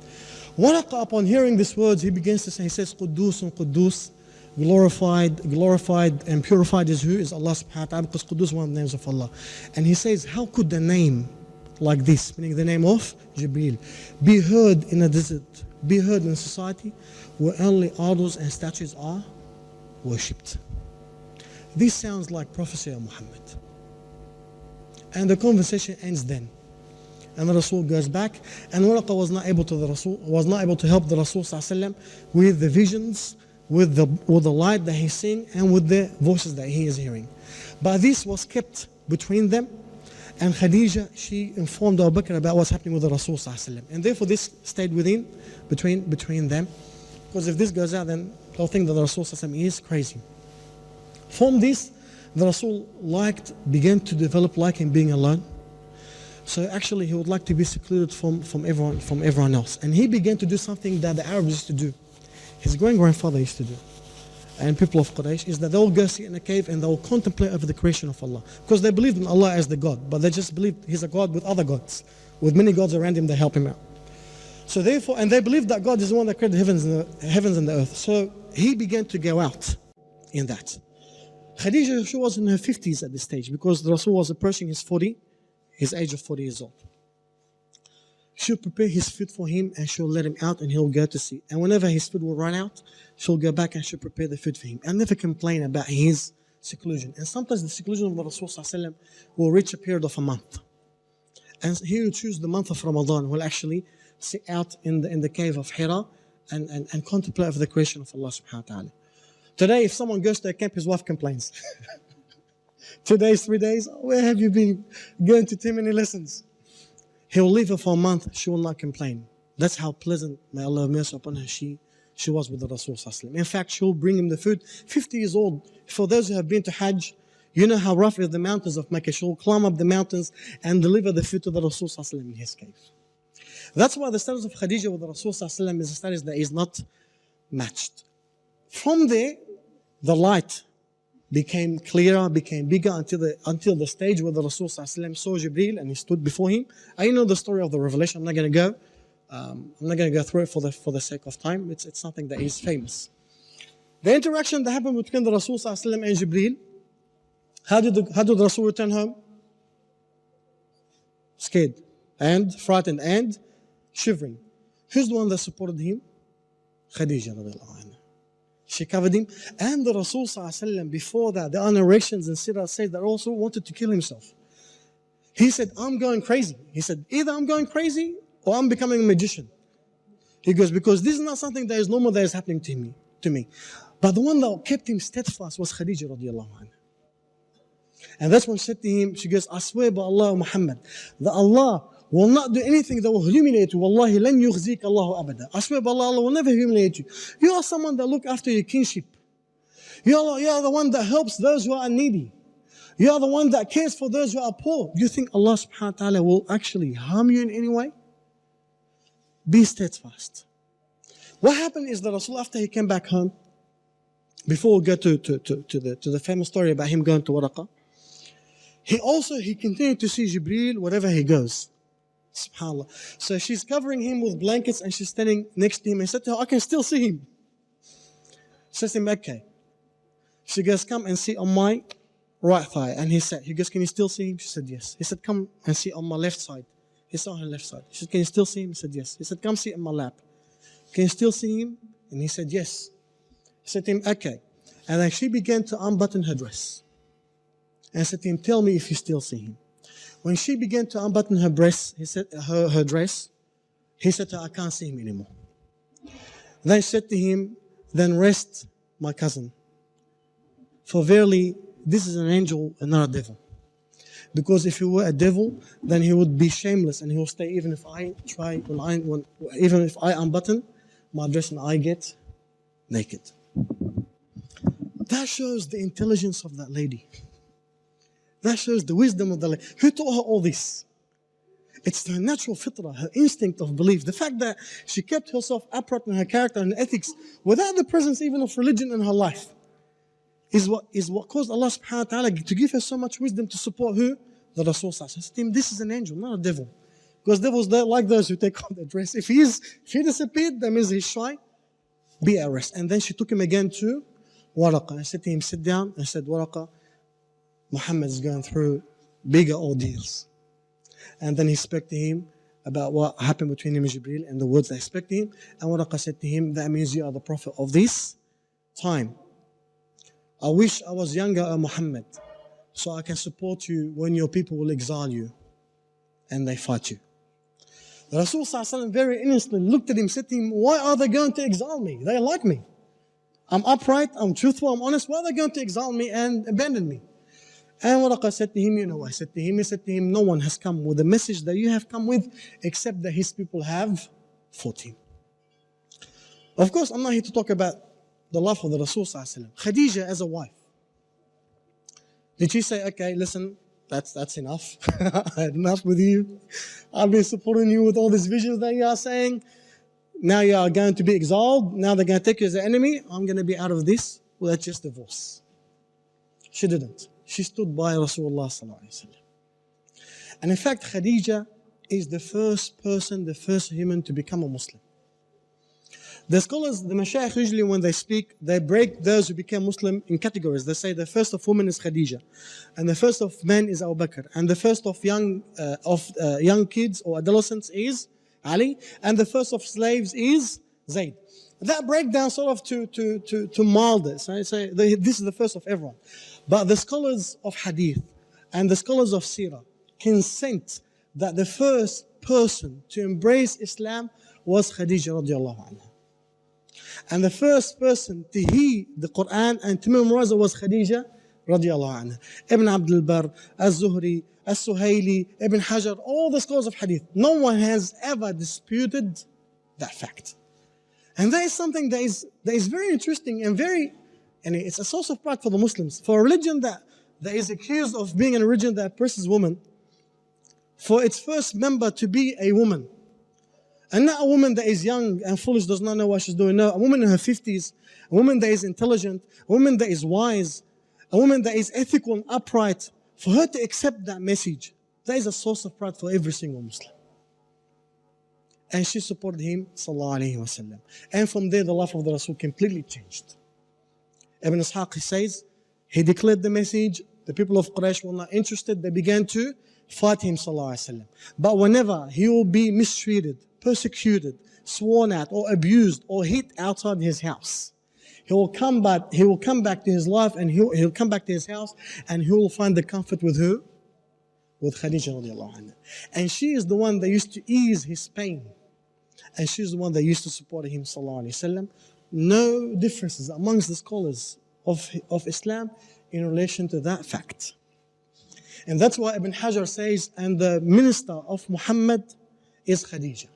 Waraqa, upon hearing these words, he begins to say, he says, Quddus, Quddus. Glorified and purified is who? Is Allah subhanahu wa ta'ala, because Quddus is one of the names of Allah. And he says, how could the name like this, meaning the name of Jibreel, be heard in a desert, be heard in a society where only idols and statues are worshipped? This sounds like prophecy of Muhammad. And the conversation ends then. And the Rasul goes back, and Waraqa was not able to help the Rasul ﷺ with the visions, with the light that he's seeing, and with the voices that he is hearing. But this was kept between them, and Khadija, she informed Abu Bakr about what's happening with the Rasul ﷺ. And therefore this stayed between them, because if this goes out, then they'll think that the Rasul ﷺ is crazy. From this, the Rasul began to develop liking being alone. So actually he would like to be secluded from everyone else. And he began to do something that the Arabs used to do. His grandfather used to do, and people of Quraysh, is that they'll go sit in a cave and they'll contemplate over the creation of Allah. Because they believed in Allah as the God, but they just believed He's a God with other gods, with many gods around Him that help Him out. So therefore, and they believed that God is the one that created the heavens and the earth. So he began to go out in that. Khadija, she was in her 50s at this stage, because the Rasul was approaching his age of 40 years old. She'll prepare his food for him and she'll let him out and he'll go to see. And whenever his food will run out, she'll go back and she'll prepare the food for him and never complain about his seclusion. And sometimes the seclusion of the Rasul ﷺ will reach a period of a month. And he will choose the month of Ramadan, will actually sit out in the cave of Hira and contemplate over the creation of Allah subhanahu wa ta'ala. Today, if someone goes to a camp, his wife complains. 2 days, 3 days, where have you been? Going to too many lessons. He'll leave her for a month, she will not complain. That's how pleasant, may Allah have mercy upon her, she was with the Rasul ﷺ. In fact, she'll bring him the food. 50 years old, for those who have been to Hajj, You know how rough is the mountains of Mecca. She will climb up the mountains and deliver the food to the Rasul in his cave. That's why the status of Khadija with the Rasul is a status that is not matched. From there, the light became clearer, became bigger until the stage where the Rasul saw Jibreel and he stood before him. I know the story of the revelation. I'm not going to go through it for the sake of time. It's something that is famous. The interaction that happened between the Rasul and Jibreel. How did the Rasul return home? Scared and frightened and shivering. Who's the one that supported him? Khadija radiallahu anha. She covered him. And the Rasul before that, the narrations in Sirah says that also wanted to kill himself. He said, I'm going crazy. He said, either I'm going crazy or I'm becoming a magician. He goes, because this is not something that is normal that is happening to me. But the one that kept him steadfast was Khadija radiallahu anha. And that's when she said to him, she goes, I swear by Allah Muhammad, that Allah will not do anything that will humiliate you. Wallahi, lan yukhzik Allahu abada. I swear by Allah, Allah will never humiliate you. You are someone that look after your kinship. You are the one that helps those who are needy. You are the one that cares for those who are poor. Do you think Allah subhanahu wa ta'ala will actually harm you in any way? Be steadfast. What happened is that Rasul, after he came back home, before we go to the famous story about him going to Waraqah, he continued to see Jibreel wherever he goes. SubhanAllah. So she's covering him with blankets and she's standing next to him and said to her, I can still see him. She says to him, okay. She goes, come and see on my right thigh. And he goes, can you still see him? She said, yes. He said, come and see on my left side. He saw her left side. She said, can you still see him? He said, yes. He said, come see on my lap. Can you still see him? And he said, yes. He said to him, okay. And then she began to unbutton her dress. And said to him, tell me if you still see him. When she began to unbutton her dress, he said to her, I can't see him anymore. Then she said to him, then rest, my cousin. For verily, this is an angel and not a devil. Because if he were a devil, then he would be shameless and he will stay even if I unbutton my dress and I get naked. That shows the intelligence of that lady. That shows the wisdom of the lady. Who taught her all this? It's her natural fitrah, her instinct of belief. The fact that she kept herself upright in her character and ethics without the presence even of religion in her life is what caused Allah subhanahu wa ta'ala to give her so much wisdom to support who? The Rasul sallallahu alaihi wasallam. This is an angel, not a devil. Because devils, they're like those who take off their dress. If he disappeared, that means he's shy. Be at rest. And then she took him again to Waraqah and said to him, sit down, and said, Waraqah, Muhammad is going through bigger ordeals. And then he spoke to him about what happened between him and Jibreel and the words that he spoke to him. And Waraqah said to him, that means you are the prophet of this time. I wish I was younger, O Muhammad, so I can support you when your people will exile you and they fight you. The Rasul ﷺ very innocently looked at him, said to him, why are they going to exile me? They like me. I'm upright, I'm truthful, I'm honest. Why are they going to exile me and abandon me? And Waraqah said to him, you know what? He said to him, no one has come with the message that you have come with except that his people have fought him. Of course, I'm not here to talk about the life of the Rasul ﷺ. Khadija as a wife. Did she say, okay, listen, that's enough. I had enough with you. I've been supporting you with all these visions that you are saying. Now you are going to be exiled. Now they're going to take you as an enemy. I'm going to be out of this. Well, let's just divorce. She didn't. She stood by Rasulullah sallallahu alaihi wasallam. And in fact, Khadija is the first person, the first human to become a Muslim. The scholars, the mashayikh, usually when they speak, they break those who became Muslim in categories. They say the first of women is Khadija, and the first of men is Abu Bakr, and the first of young kids or adolescents is Ali, and the first of slaves is Zayd. That breakdown sort of to mild this. I say this is the first of everyone. But the scholars of Hadith and the scholars of Sirah consent that the first person to embrace Islam was Khadija radiallahu anha. And the first person to hear the Quran and to memorize it was Khadija radiallahu anha. Ibn Abdul Barr, Al-Zuhri, Al-Suhaili, Ibn Hajar, all the scholars of Hadith. No one has ever disputed that fact. And that is something that is very interesting and it's a source of pride for the Muslims. For a religion that that is accused of being a religion that oppresses women, for its first member to be a woman. And not a woman that is young and foolish, does not know what she's doing. No, a woman in her 50s, a woman that is intelligent, a woman that is wise, a woman that is ethical and upright. For her to accept that message, that is a source of pride for every single Muslim. And she supported him, sallallahu alayhi wa sallam. And from there, the life of the Rasul completely changed. Ibn Ishaq, he says, he declared the message, the people of Quraysh were not interested, they began to fight him, sallallahu alayhi wa sallam. But whenever he will be mistreated, persecuted, sworn at, or abused, or hit outside his house, he will come back to his life, and he'll come back to his house, and he will find the comfort with who? With Khadija radiallahu anha. And she is the one that used to ease his pain. And she's the one that used to support him, sallallahu alayhi wa sallam. No differences amongst the scholars of Islam in relation to that fact. And that's why Ibn Hajar says, and the minister of Muhammad is Khadija.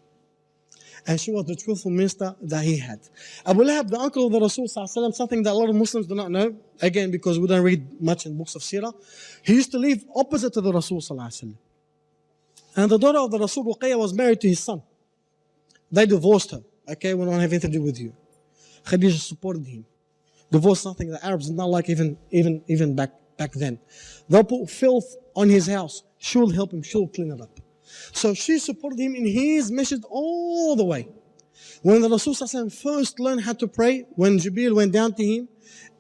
And she was the truthful minister that he had. Abu Lahab, the uncle of the Rasul sallallahu alaihi wasallam, something that a lot of Muslims do not know, again because we don't read much in books of Sirah, he used to live opposite to the Rasul sallallahu alaihi wasallam. And the daughter of the Rasul, Ruqayya, was married to his son. They divorced her. Okay, we don't have anything to do with you. Khadija supported him. Divorce, something that Arabs did not like even back then. They'll put filth on his house. She'll help him, she'll clean it up. So she supported him in his mission all the way. When the Rasul first learned how to pray, when Jibreel went down to him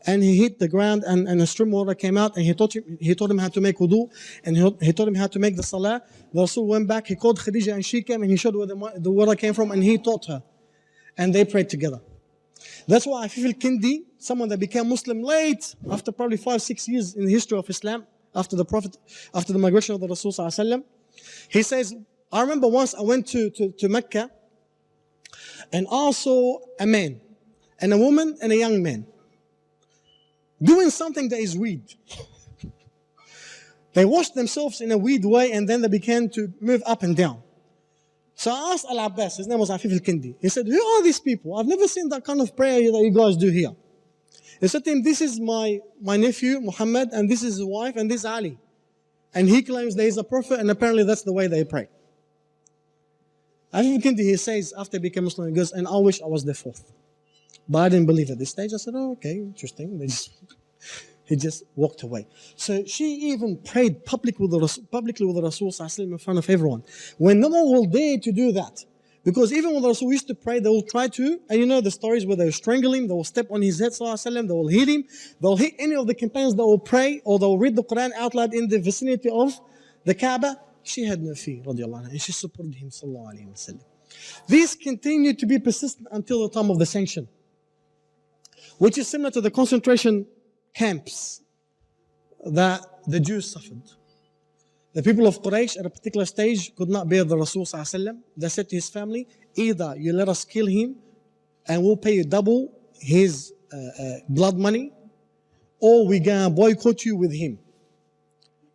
and he hit the ground and a stream of water came out, and he taught him how to make wudu, and he taught him how to make the salah. The Rasul went back, he called Khadija, and she came and he showed where the water came from, and he taught her. And they prayed together. That's why Afif al-Kindi, someone that became Muslim late, after probably 5-6 years in the history of Islam, after the migration of the Rasul sallallahu alaihi wasallam, he says, I remember once I went to Mecca, and I saw a man and a woman and a young man doing something that is weird. They washed themselves in a weird way, and then they began to move up and down. So I asked Al-Abbas, his name was Afif al-Kindi. He said, who are these people? I've never seen that kind of prayer that you guys do here. He said to him, this is my nephew, Muhammad, and this is his wife, and this is Ali. And he claims that he's a prophet, and apparently that's the way they pray. Afif al-Kindi, he says, after he became Muslim, he goes, and I wish I was the fourth. But I didn't believe at this stage. I said, oh, okay, interesting. He just walked away. So she even prayed publicly with the Rasul sallallahu in front of everyone. When no one will dare to do that. Because even when the Rasul used to pray, they will try to, and you know the stories where they will strangle him, they will step on his head sallallahu, they will hit him, they will hit any of the companions that will pray, or they will read the Quran out loud in the vicinity of the Kaaba. She had no fear, radiallahu anha, and she supported him sallallahu alayhi wa sallam. These continued to be persistent until the time of the sanction, which is similar to the concentration camps that the Jews suffered. The people of Quraysh at a particular stage could not bear the Rasul sallallahu alaihi wasallam. They said to his family, either you let us kill him and we'll pay you double his blood money, or we're gonna boycott you with him.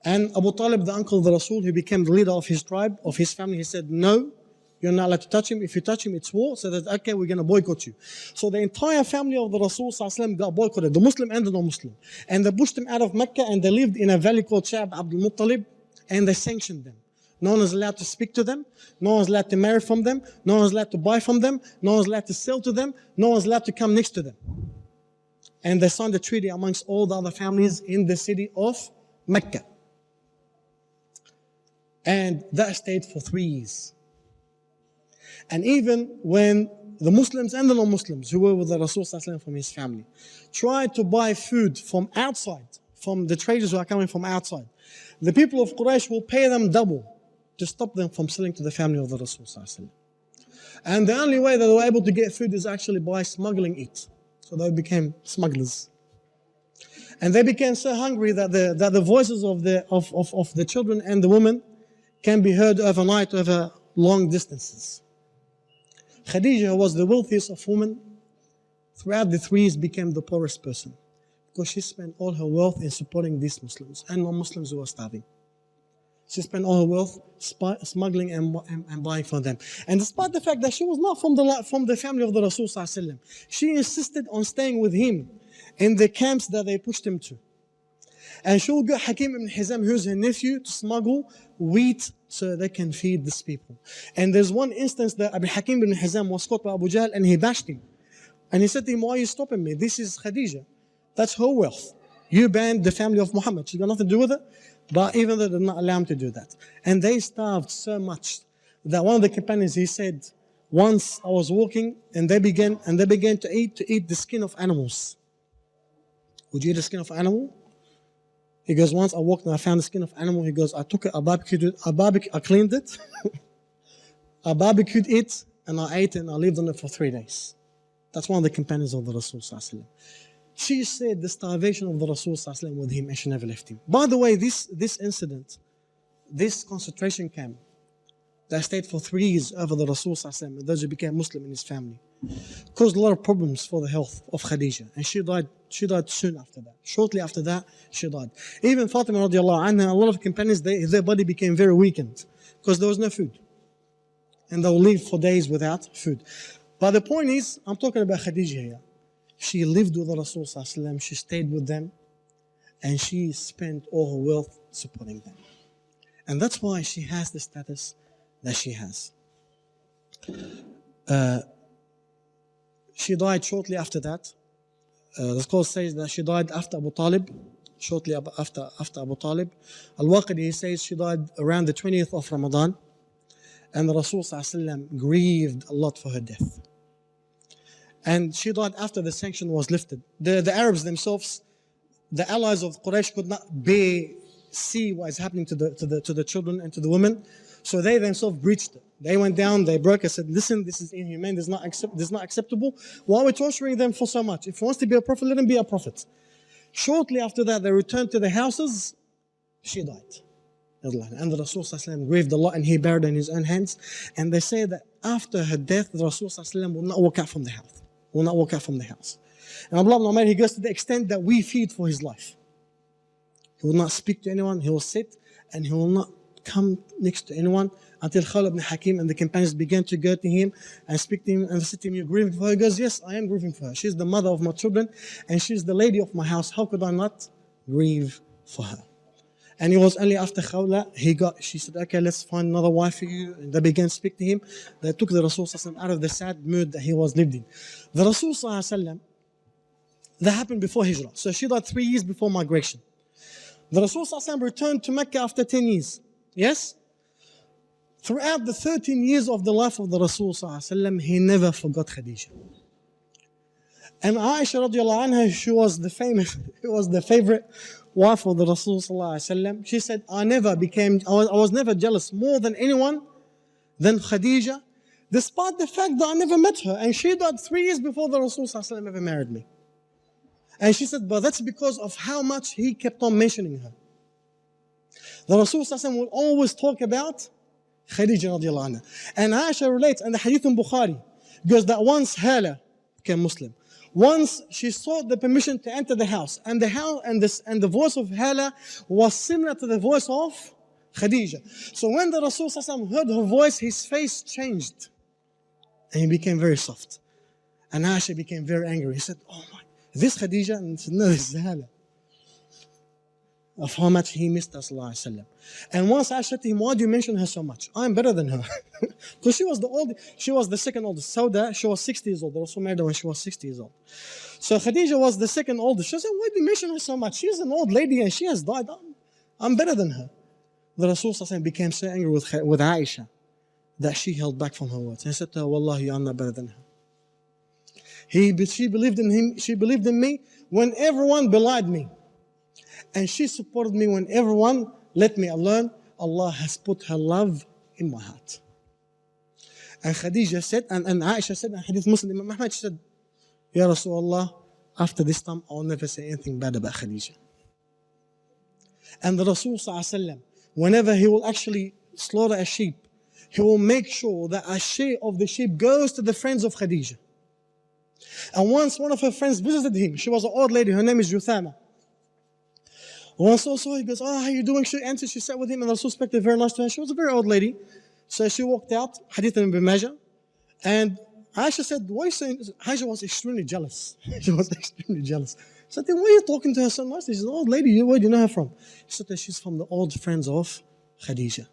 And Abu Talib, the uncle of the Rasul, who became the leader of his tribe, of his family, he said, no, you're not allowed to touch him. If you touch him, it's war. So that, okay, we're going to boycott you. So the entire family of the Rasul ﷺ got boycotted, the Muslim and the non-Muslim. And they pushed them out of Mecca, and they lived in a valley called Sha'b Abdul Muttalib, and they sanctioned them. No one is allowed to speak to them. No one is allowed to marry from them. No one is allowed to buy from them. No one is allowed to sell to them. No one is allowed to come next to them. And they signed a treaty amongst all the other families in the city of Mecca. And that stayed for 3 years. And even when the Muslims and the non-Muslims who were with the Rasul from his family tried to buy food from outside, from the traders who are coming from outside, the people of Quraysh will pay them double to stop them from selling to the family of the Rasul. And the only way that they were able to get food is actually by smuggling it. So they became smugglers. And they became so hungry that the voices of the children and the women can be heard overnight over long distances. Khadija, who was the wealthiest of women, throughout the 3 years became the poorest person, because she spent all her wealth in supporting these Muslims and non-Muslims who were starving. She spent all her wealth smuggling and buying from them. And despite the fact that she was not from the family of the Rasul sallallahu alaihi wasallam, she insisted on staying with him in the camps that they pushed him to. And she will get Hakim ibn Hizam, who's her nephew, to smuggle wheat so they can feed these people. And there's one instance that Hakim ibn Hizam was caught by Abu Jahl and he bashed him. And he said to him, why are you stopping me? This is Khadija. That's her wealth. You banned the family of Muhammad. She's got nothing to do with it. But even though they did not allow him to do that. And they starved so much that one of the companions, he said, once I was walking and they began to eat the skin of animals. Would you eat the skin of an animal? He goes, once I walked and I found the skin of animal. He goes, I took it, I cleaned it. I barbecued it and I ate it and I lived on it for 3 days. That's one of the companions of the Rasul Sallallahu Alaihi Wasallam. She said the starvation of the Rasul Sallallahu Alaihi Wasallam with him and she never left him. By the way, this incident, this concentration camp that stayed for 3 years over the Rasul Sallallahu Alaihi Wasallam and those who became Muslim in his family, caused a lot of problems for the health of Khadija. And she died soon after that. Shortly after that, she died. Even Fatima radiallahu anha, a lot of companions, their body became very weakened because there was no food. And they'll live for days without food. But the point is, I'm talking about Khadija here. She lived with the Rasul Sallallahu Alaihi Wasallam, she stayed with them, and she spent all her wealth supporting them. And that's why she has the status that she has. She died shortly after that. The scroll says that she died after Abu Talib, shortly after Abu Talib. Al-Waqidi says she died around the 20th of Ramadan. And the Rasul Sallallahu Alaihi Wasallam grieved a lot for her death. And she died after the sanction was lifted. The Arabs themselves, the allies of Quraysh, could not see what is happening to the children and to the women. So they themselves breached it. They went down, they broke and said, listen, this is inhumane, this is not acceptable. Why are we torturing them for so much? If he wants to be a prophet, let him be a prophet. Shortly after that, they returned to their houses. She died. And the Rasul Sallallahu Alaihi Wasallam grieved a lot and he buried her in his own hands. And they say that after her death, the Rasul Sallallahu Alaihi Wasallam will not walk out from the house. Will not walk out from the house. And Abdullah ibn Umar, he goes to the extent that we feed for his life. He will not speak to anyone, he will sit and he will not come next to anyone until Khalid ibn Hakim and the companions began to go to him and speak to him and say to him, you're grieving for her? He goes, yes, I am grieving for her. She's the mother of my children and she's the lady of my house. How could I not grieve for her? And it was only after Khawla, she said, okay, let's find another wife for you. And they began to speak to him. They took the Rasul Sallallahu Alaihi Wasallam out of the sad mood that he was lived in. The Rasul Sallallahu Alaihi Wasallam, that happened before Hijrah. So she died 3 years before migration. The Rasul Sallallahu Alaihi Wasallam returned to Mecca after 10 years. Yes? Throughout the 13 years of the life of the Rasul Sallallahu Alaihi Wasallam, he never forgot Khadija. And Aisha radiallahu anha, she was the favorite wife of the Rasul Sallallahu Alaihi Wasallam. She said, I was never jealous more than anyone than Khadija, despite the fact that I never met her. And she died 3 years before the Rasul Sallallahu Alaihi Wasallam ever married me. And she said, but that's because of how much he kept on mentioning her. The Rasul Sallallahu Alaihi Wasallam will always talk about Khadija radiallahu anha. And Aisha relates, and the hadith in Bukhari, because that once Hala became Muslim. Once she sought the permission to enter the house, and the voice of Hala was similar to the voice of Khadija. So when the Rasul Sallallahu Alaihi Wasallam heard her voice, his face changed. And he became very soft. And Aisha became very angry. He said, oh my, is this Khadija? And he said, no, this is Hala. Of how much he missed us, Sallallahu Alaihi Wasallam. And once I said to him, why do you mention her so much? I'm better than her. Because she was the second oldest. Sauda, she was 60 years old. The Rasul married her when she was 60 years old. So Khadija was the second oldest. She said, why do you mention her so much? She's an old lady and she has died. I'm better than her. The Rasul became so angry with Aisha that she held back from her words. And he said to her, Wallahi, I'm not better than her. She believed in him. She believed in me when everyone belied me. And she supported me when everyone let me alone. Allah has put her love in my heart. And Khadija said, and Aisha said, and Hadith Muslim, Imam Ahmad said, Ya Rasulullah, after this time, I'll never say anything bad about Khadija. And the Rasul Sallallahu Alaihi Wasallam, whenever he will actually slaughter a sheep, he will make sure that a share of the sheep goes to the friends of Khadija. And once one of her friends visited him, she was an old lady, her name is Yuthama. Once also he goes, oh, how are you doing? She answered, she sat with him and the Rasul spoke very nice to her. She was a very old lady. So she walked out, Hadith Ibn Majah. And Aisha said, why are you saying this? Aisha was extremely jealous. She was extremely jealous. said, then why are you talking to her so nicely? She's an old lady, where do you know her from? He said, she's from the old friends of Khadija.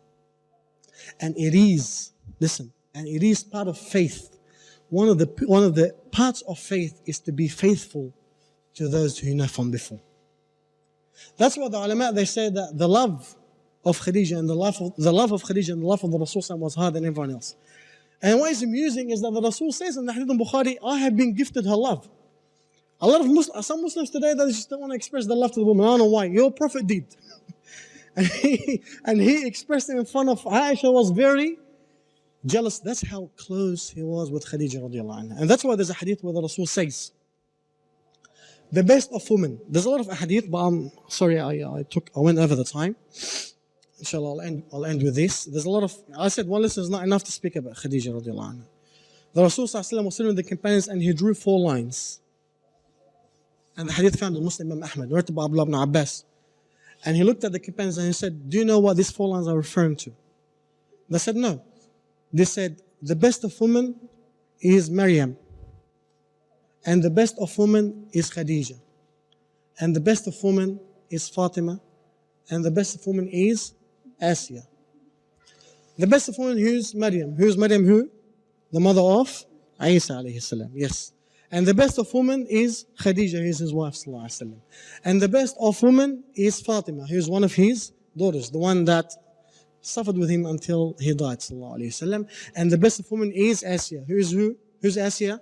And it is, listen, and it is part of faith. One of the parts of faith is to be faithful to those who you know from before. That's why the ulama, they say that the love of Khadija and the love of Khadija and the love of the Rasul was higher than everyone else. And what is amusing is that the Rasul says in the Hadith al-Bukhari, I have been gifted her love. A lot of some Muslims today, they just don't want to express their love to the woman. I don't know why. Your Prophet did. and he expressed it in front of Aisha, was very jealous. That's how close he was with Khadija radiallahu anha. And that's why there's a hadith where the Rasul says, the best of women. There's a lot of hadith, but I'm sorry, I went over the time. Inshallah, I'll end with this. There's a lot of, I said one lesson is not enough to speak about Khadija radiallahu anha. The Rasul was sitting with the companions and he drew 4 lines. And the hadith found in Muslim Imam Ahmad, narrated by Abdullah ibn Abbas. And he looked at the companions and he said, do you know what these 4 lines are referring to? They said, no. They said, the best of women is Maryam. And the best of women is Khadija. And the best of women is Fatima. And the best of women is Asiya. The best of women, who's Maryam? Who's Maryam who? The mother of Isa alayhi salam. Yes. And the best of women is Khadija, who is his wife sallallahu alayhi wasallam. And the best of women is Fatima, who is one of his daughters, the one that suffered with him until he died sallallahu alayhi wasallam. And the best of women is Asiya. Who's Asiya?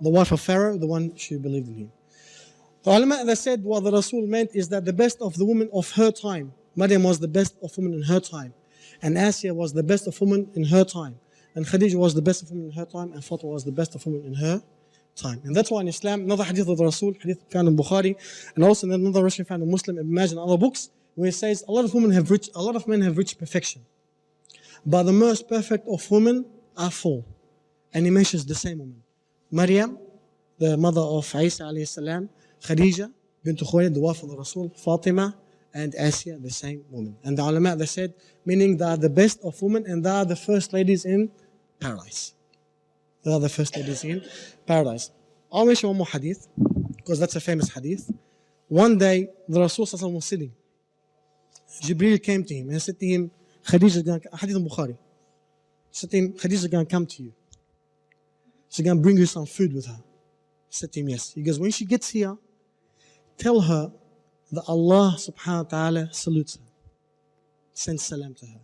The wife of Pharaoh, the one she believed in him. The ulama, they said what the Rasul meant is that the best of the women of her time, Maryam was the best of women in her time, and Asiya was the best of women in her time, and Khadija was the best of women in her time, and Fatima was the best of women in her time. And that's why in Islam, another hadith of the Rasul, hadith found in Bukhari, and also another version found in Muslim, Ibn Majah and other books, where it says a lot of men have reached perfection, but the most perfect of women are 4, and he mentions the same woman: Maryam, the mother of Isa alayhi salam, Khadija Bint Khuwaylid, the wife of the Rasul, Fatima, and Asiya, the same woman. And the ulama, they said, meaning they are the best of women and they are the first ladies in paradise. They are the first ladies in paradise. I'll mention one more hadith, because that's a famous hadith. One day, the Rasul was sitting. Jibreel came to him and said to him, Khadija is going to, hadith al-Bukhari. He said to him, Khadija is going to come to you. She's going to bring you some food with her. He said to him, yes. He goes, when she gets here, tell her that Allah subhanahu wa ta'ala salutes her. Send salam to her.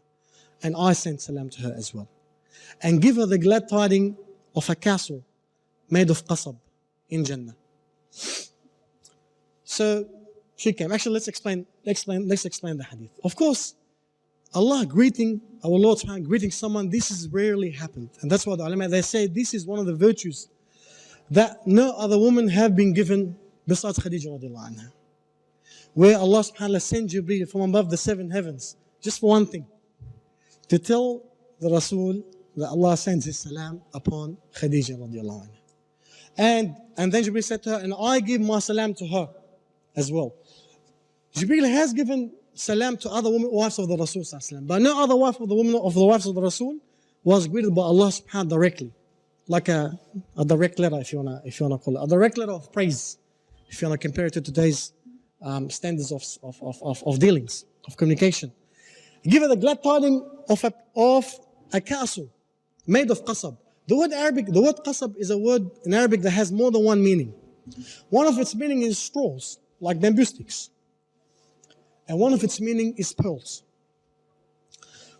And I send salam to her as well. And give her the glad tidings of a castle made of qasab in Jannah. So she came. Actually, let's explain the hadith. Of course, Allah greeting, our Lord subhanahu greeting someone, this has rarely happened. And that's why the ulama, they say this is one of the virtues that no other woman have been given besides Khadija radiallahu anha. Where Allah subhanahu wa ta'ala sent Jibreel from above the 7 heavens, just for one thing, to tell the Rasul that Allah sends His salam upon Khadija radiallahu anha. And then Jibreel said to her, and I give my salam to her as well. Jibreel has given salam to other women, wives of the Rasul sallallahu alaihi wasallam, but no other wife of the women of the wives of the Rasul was greeted by Allah subhanahu wa ta'ala directly, like a direct letter, if you wanna call it, a direct letter of praise, if you wanna compare it to today's standards of dealings, of communication. Give her the glad tidings of a castle made of qasab. The word qasab is a word in Arabic that has more than one meaning. One of its meaning is straws, like bamboo sticks. And one of its meaning is pearls.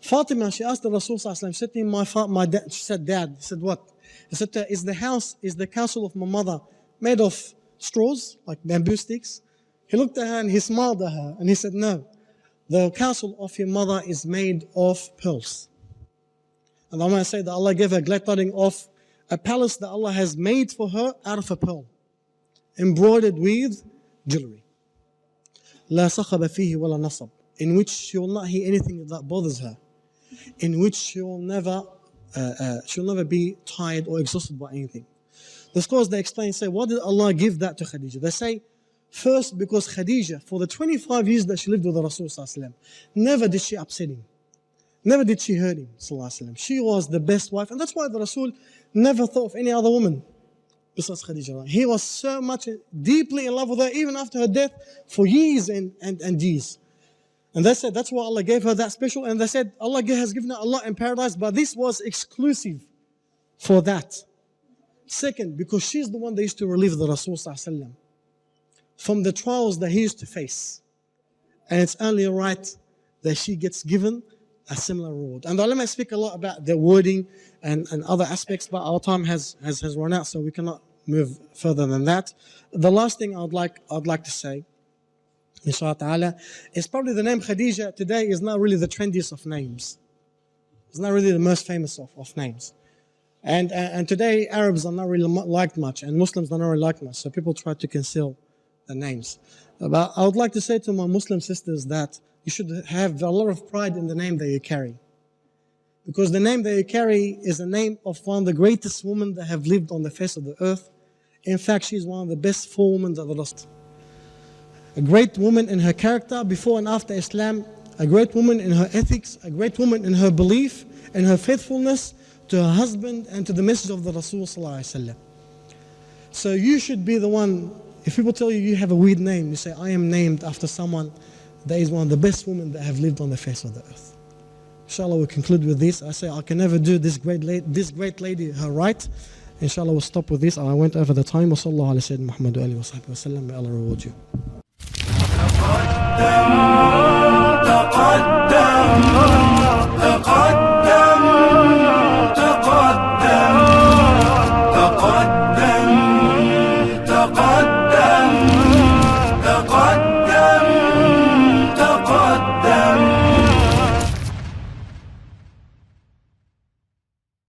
Fatima, she asked the Rasul sallallahu alaihi wasallam, said to him, my dad, she said, Dad. He said, what? He said, is the castle of my mother made of straws, like bamboo sticks? He looked at her and he smiled at her and he said, no, the castle of your mother is made of pearls. And I want to say that Allah gave her glad tidings of a palace that Allah has made for her out of a pearl, embroidered with jewelry. لا صخب فيه ولا نصب, in which she will not hear anything that bothers her, in which she will never be tired or exhausted by anything. The scholars, they explain, say, why did Allah give that to Khadija? They say, first, because Khadija, for the 25 years that she lived with the Rasul sallallahu alaihi wasallam, never did she upset him. Never did she hurt him sallallahu alaihi wasallam. She was the best wife, and that's why the Rasul never thought of any other woman besides Khadija. He was so much deeply in love with her, even after her death, for years and years. And they said that's why Allah gave her that special. And they said Allah has given her a lot in paradise, but this was exclusive for that. Second, because she's the one that used to relieve the Rasul ﷺ from the trials that he used to face. And it's only right that she gets given a similar reward. And the ulama speak a lot about the wording and other aspects, but our time has run out, so we cannot move further than that. The last thing I'd like to say, inshallah ta'ala, is probably the name Khadija today is not really the trendiest of names. It's not really the most famous of names. And today Arabs are not really liked much, and Muslims are not really liked much, so people try to conceal the names. But I would like to say to my Muslim sisters that you should have a lot of pride in the name that you carry. Because the name that you carry is the name of one of the greatest women that have lived on the face of the earth. In fact, she's one of the best four women that lost. A great woman in her character before and after Islam, a great woman in her ethics, a great woman in her belief and her faithfulness to her husband and to the message of the Rasul sallallahu alaihi wasallam. So you should be the one, if people tell you you have a weird name, you say, I am named after someone that is one of the best women that have lived on the face of the earth. Inshallah, we'll conclude with this. I say I can never do this great lady her right. Inshallah, we'll stop with this. I went over the time. Wa sallallahu ala sayyidina Muhammad wa alihi wa sahbihi wa sallam. May Allah reward you.